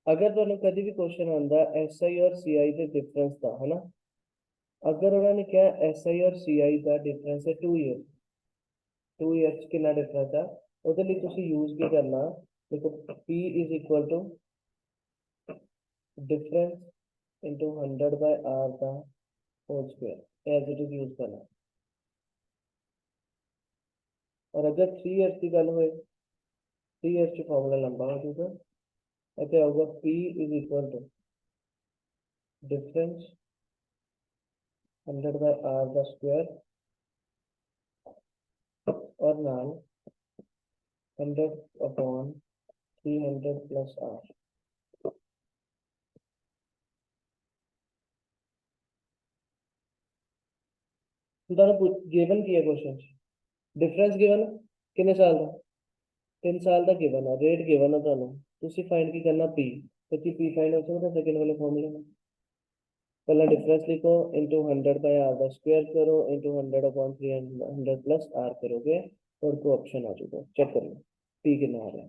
अगर ਤੁਹਾਨੂੰ कभी भी क्वेश्चन आता SI और CI के डिफरेंस का है ना, अगर उन्होंने क्या SI और CI का डिफरेंस है 2 ईयर, 2 ईयर कितना डिफरेंस है, ਉਹਦੇ ਲਈ ਤੁਸੀਂ यूज ਕੀ करना, देखो P is equal to difference into 100/r का whole square as it is use करना, और अगर 3 ईयर्स की गल हुए, 3 ईयर्स की फॉर्मूला लंबा हो जाएगा, ऐसे होगा P is equal to difference 100/r का स्क्वायर और नाल 100/300 प्लस r। ਤੁਹਾਨੂੰ गिवन किया क्वेश्चन, डिफरेंस गिवन कितने साल का, 3 साल का गिवन है, रेट गिवन है ਤੁਹਾਨੂੰ, ਤੁਸੀਂ फाइंड की करना पी, तो पी फाइंड हो सकता सेकंड वाले फॉर्मूले में, पहला डिफरेंस लिखो इंटू 100/r का स्क्वायर करो इंटू 100/300 प्लस r करोगे, और को ऑप्शन आ जाएगा, चेक करो पी कितना आ रहा है।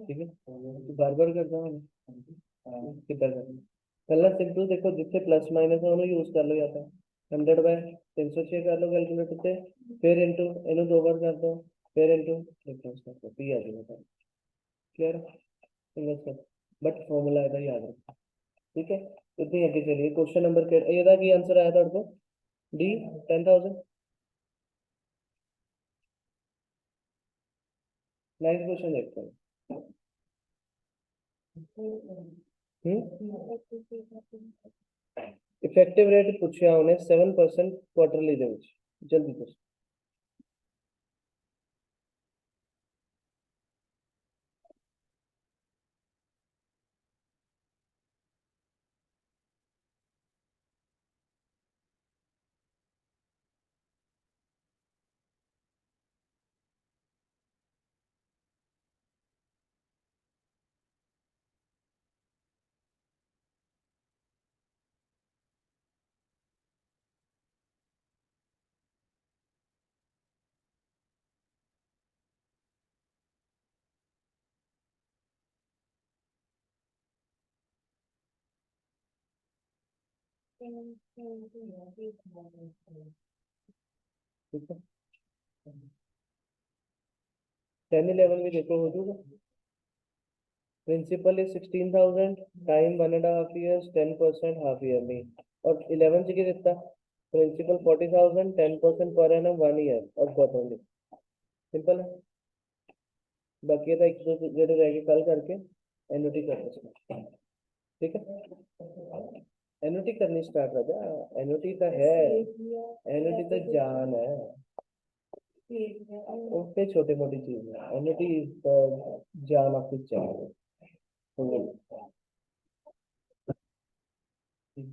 ठीक है, तो बार बार करता हूँ कितना करना, पहला सिंपल देखो जितने प्लस माइनस है उन्हें यूज कर लो, या तो 100/306 कर लो कैलकुलेटर से, फिर इंटू इन्हें 2 बार कर दो, फिर इंटू डिफरेंस कर दो, पी आ जाएगा, clear, single step, but formula है याद रखो। ठीक है, इतनी आगे चलिए, क्वेश्चन नंबर के ये था कि आंसर आया था आपको डी 10,000। नेक्स्ट क्वेश्चन देखते हैं। इफेक्टिव रेट पूछा उन्हें 7% क्वार्टरली दे विच, जल्दी दस। ठीक है, 10-11 भी देखो हो जाएगा। Principal is 16,000, time 1.5 years, 10% half yearly. और 11 से कितना? प्रिंसिपल 40,000, 10% पर एनम 1 year और क्वार्टरली। सिंपल है। बाकी था एक दो जगह रह गए, कल करके एनओटी कर सकते। ठीक है, एनओटी करनी स्टार्ट कर जा। एनओटी का है, एनओटी तो जान है। उसपे छोटी मोटी चीज है, एनओटी जान ऑफ द जान।